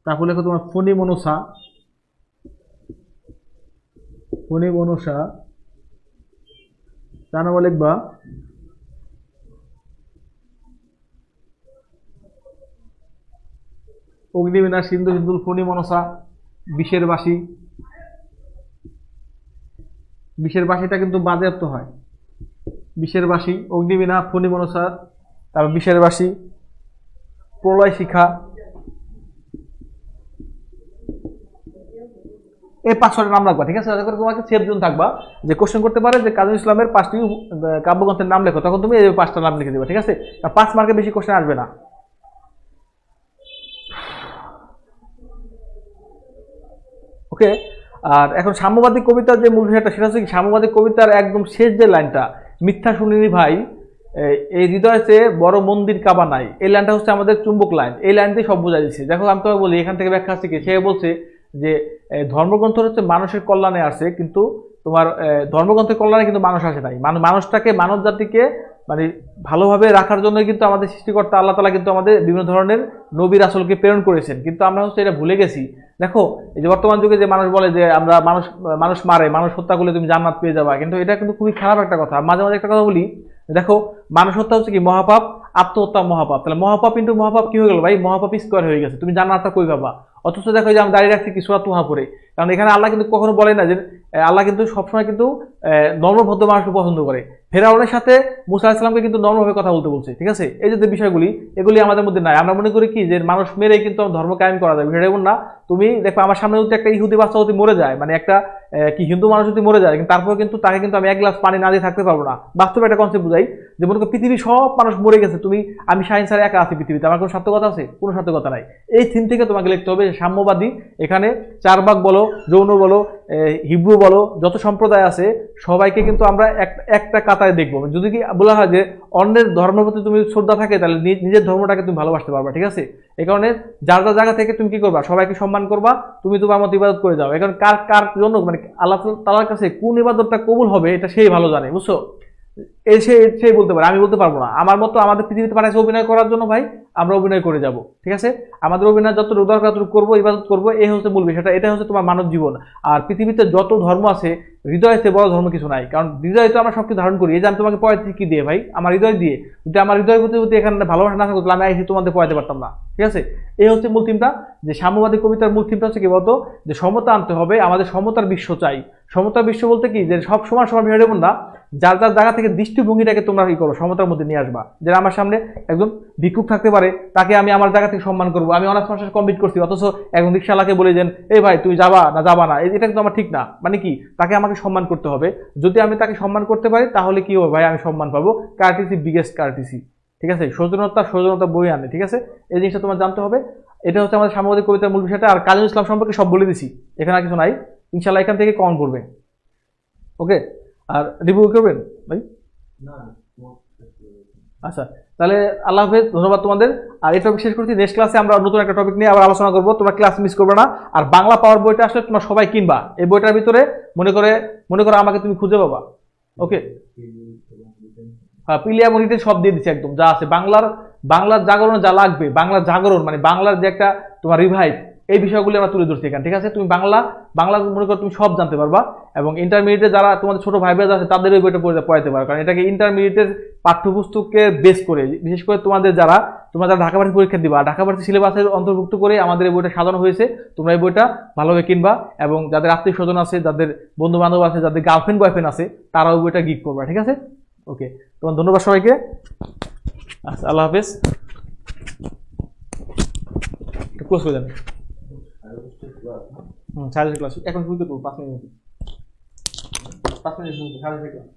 তারপর লেখো তোমার ফণী মনসা, ফণী মনসা। 4 নম্বর লিখবা অগ্নিবীণা, সিন্ধু হিন্দুল, ফণী মনসা, বিষের বাসী। বিষের বাসীটা কিন্তু বাজেয়াপ্ত হয়, বিষের বাসী, অগ্নিবীণা, ফণী মনসা, তারপর বিষের বাসী, প্রলয় শিখা। এই 5-6টা নাম রাখবা, ঠিক আছে? যাতে করে তোমাকে সেফ জোন থাকবা, যে কোশ্চেন করতে পারে যে কাজী ইসলামের 5টি কাব্যগ্রন্থের নাম লেখো, তখন তুমি এই 5টা নাম লিখে দিবা, ঠিক আছে? 5 মার্কের বেশি কোশ্চেন আসবে না। ওকে। আর এখন সাম্যবাদী কবিতার যে মূল বিষয়টা সেটা হচ্ছে কি, সাম্যবাদী কবিতার একদম শেষ যে লাইনটা, মিথ্যা শুনিনি ভাই এই হৃদয় চেয়ে বড় মন্দির কাবা নাই, এই লাইনটা হচ্ছে আমাদের চুম্বক লাইন। এই লাইনটাই সব বোঝা দিচ্ছে। দেখো আমি তোমাকে বলি, এখান থেকে ব্যাখ্যা আছে কি, সে বলছে যে ধর্মগ্রন্থ হচ্ছে মানুষের কল্যাণে আসে, কিন্তু তোমার ধর্মগ্রন্থের কল্যাণে কিন্তু মানুষ আসে নাই। মানুষটাকে, মানব জাতিকে মানে ভালোভাবে রাখার জন্য কিন্তু আমাদের সৃষ্টিকর্তা আল্লাহ তাআলা কিন্তু আমাদের বিভিন্ন ধরনের নবী রাসূলকে প্রেরণ করেছেন, কিন্তু আমরা হচ্ছে এটা ভুলে গেছি। দেখো এই যে বর্তমান যুগে যে মানুষ বলে যে আমরা মানুষ মারে, মানুষ হত্যা করলে তুমি জান্নাত পেয়ে যাবা, কিন্তু এটা কিন্তু খুবই খারাপ একটা কথা। মাঝে মাঝে একটা কথা বলি, দেখো মানুষ হত্যা হচ্ছে কি মহাপাপ, আত্মহত্যা মহাপাপ। তাহলে মহাপাপ ইন্টু মহাপাপ কি হয়ে গেল ভাই? মহাপাপ স্কোয়ার হয়ে গেছে। তুমি জান্নাতটা কই পাবা? অথচ দেখো যে আমি দাঁড়িয়ে রাখছি কি সূরা তুহা পড়ে, কারণ এখানে আল্লাহ কিন্তু কখনো বলে না যে আল্লাহ কিন্তু সবসময় কিন্তু নম্রভদ্র মানুষকে পছন্দ করে। ফেরাউনের সাথে মুসা আলাইহিস সালামকে কিন্তু নম্রভাবে কথা বলতে বলছে, ঠিক আছে? এই যে বিষয়গুলি, এগুলি আমাদের মধ্যে নাই। আমরা মনে করি কি যে মানুষ মেরেই কিন্তু ধর্ম কায়েম করা যায়, বিষয়টা এমন না। তুমি দেখো আমার সামনে যদি একটা ইহুদি বাচ্চা যদি মরে যায়, মানে একটা কি হিন্দু মানুষ যদি মরে যায়, কিন্তু তারপরে কিন্তু তাকে কিন্তু আমি 1 গ্লাস পানি না দিয়ে থাকতে পারবো না। বাস্তবে একটা কনসেপ্ট বুঝাই, যে মনে করো পৃথিবীর সব মানুষ মরে গেছে, আমি শাহিন স্যার একা আছি পৃথিবীতে, আমার কোনো সার্থকতা আছে? কোনো সার্থকতা নাই। এই থিম থেকে তোমাকে লিখতে হবে সাম্যবাদী। এখানে চারবাক বলো, যৌন বলো, হিব্রু বলো, যত সম্প্রদায় আছে সবাইকে কিন্তু আমরা একটা কাতারে দেখবো। যদি কি বলা হয় যে অন্যের ধর্মের প্রতি তুমি শ্রদ্ধা থাকে, তাহলে নিজের ধর্মটাকে তুমি ভালোবাসতে পারবা, ঠিক আছে? এই কারণে যার যার জায়গা থেকে তুমি কি করবা, সবাইকে সম্মান করবা, তুমি তোমার মতো ইবাদত করে যাও। এখন কার কার জন্য মানে আল্লাহ তাআলার কাছে কোন ইবাদতটা কবুল হবে এটা সেই ভালো জানে, বুঝছো? সেই বলতে পারে, আমি বলতে পারবো না। আমার মতো আমাদের পৃথিবীতে পাঠাইছে অভিনয় করার জন্য ভাই, আমরা অভিনয় করে যাব, ঠিক আছে? আমাদের অভিনয় যতটুকু দরকার ততটুকু করবো, ইবাদত করবো, এই হচ্ছে মূল বিষয়টা। এটা হচ্ছে তোমার মানব জীবন। আর পৃথিবীতে যত ধর্ম আছে, হৃদয়েতে বড় ধর্ম কিছু নাই, কারণ হৃদয় তো আমরা সবকিছু ধারণ করি। এই যে আমি তোমাকে পড়াইছি কি দিয়ে ভাই? আমার হৃদয় দিয়ে। যদি আমার হৃদয় প্রতি এখানে ভালোবাসা না থাকতো, তাহলে আমি আইসি তোমাদের পড়াইতে পারতাম না, ঠিক আছে? এই হচ্ছে মূল থিমটা। যে সাম্যবাদী কবিতার মূল থিমটা হচ্ছে কি বলতো, যে সমতা আনতে হবে, আমাদের সমতার বিশ্ব চাই। সমতার বিশ্ব বলতে কি, যে সব সমান সমান বিষয় দেবো না, যার যার জায়গা থেকে দৃষ্টিভঙ্গিটাকে তোমরা কি করো, সমতার মধ্যে নিয়ে আসবা। যে আমার সামনে একজন ভিক্ষুক থাকতে পারে, তাকে আমি আমার জায়গা থেকে সম্মান করবো। আমি অনার্স মাস্টার্স কমপ্লিট করছি, অথচ একজন রিক্সাওয়ালাকে বলে যেন এই ভাই তুই যাবা না, এটা কিন্তু আমার ঠিক না। মানে কি, তাকে আমাকে সম্মান করতে হবে। যদি আমি তাকে সম্মান করতে পারি, তাহলে কি হবে ভাই, আমি সম্মান পাবো। কার্টিসি বিগেস্ট কার্টিসি, ঠিক আছে? সৌজন্যতা বই আনে, ঠিক আছে? এই জিনিসটা তোমার জানতে হবে। এটা হচ্ছে আমাদের সাম্যবাদী কবিতার মূল বিষয়টা। আর কাজী ইসলাম সম্পর্কে সব বলে দিছি, এখানে আর কিছু নাই। ইনশাল্লাহ এখান থেকে কমন পড়বে। ওকে। আর রিভিউ করবেন ভাই? আচ্ছা, তাহলে আল্লাহ হাফেজ, ধন্যবাদ তোমাদের। আর এই টপিক শেষ করছি। নেক্সট ক্লাসে আমরা নতুন একটা টপিক নিয়ে আবার আলোচনা করবো। তোমরা ক্লাস মিস করবে না। আর বাংলা পাওয়ার বইটা আসলে তোমরা সবাই কিনবা। এই বইটার ভিতরে মনে করে আমাকে তুমি খুঁজে পাবা। ওকে, হ্যাঁ, পিলিয়া মনিটে সব দিয়ে দিচ্ছে একদম, যা আছে বাংলার জাগরণে যা লাগবে, বাংলার জাগরণ মানে বাংলার যে একটা তোমার রিভাইভ, এই বিষয়গুলো আমরা তুলে ধরছি এখানে, ঠিক আছে? তুমি বাংলা মনে করো তুমি সব জানতে পারবা। এবং ইন্টারমিডিয়েটে যারা তোমাদের ছোট ভাই বোন আছে, তাদের ওই বইটা পড়াইতে পারো, কারণ এটাকে ইন্টারমিডিয়েটের পাঠ্যপুস্তককে বেস করে, বিশেষ করে তোমরা যারা ঢাকা ভার্সিটি পরীক্ষা দিবা, ঢাকা ভার্সিটি সিলেবাসের অন্তর্ভুক্ত করে আমাদের এই বইটা সাজানো হয়েছে। তোমরা এই বইটা ভালোভাবে কিনবা, এবং যাদের আত্মীয় স্বজন আছে, যাদের বন্ধু বান্ধব আছে, যাদের গার্লফ্রেন্ড বয়ফ্রেন্ড আছে, তারাও ওই বইটা গিফট করবা, ঠিক আছে? ওকে, তোমার ধন্যবাদ সবাইকে। আচ্ছা, আল্লাহ হাফেজ। ক্লোজ করে দেন। সাড়ে ক্লাস এখন শুনতে 5 মিনিট 5 মিনিট শুনতে সাড়ে ক্লাস।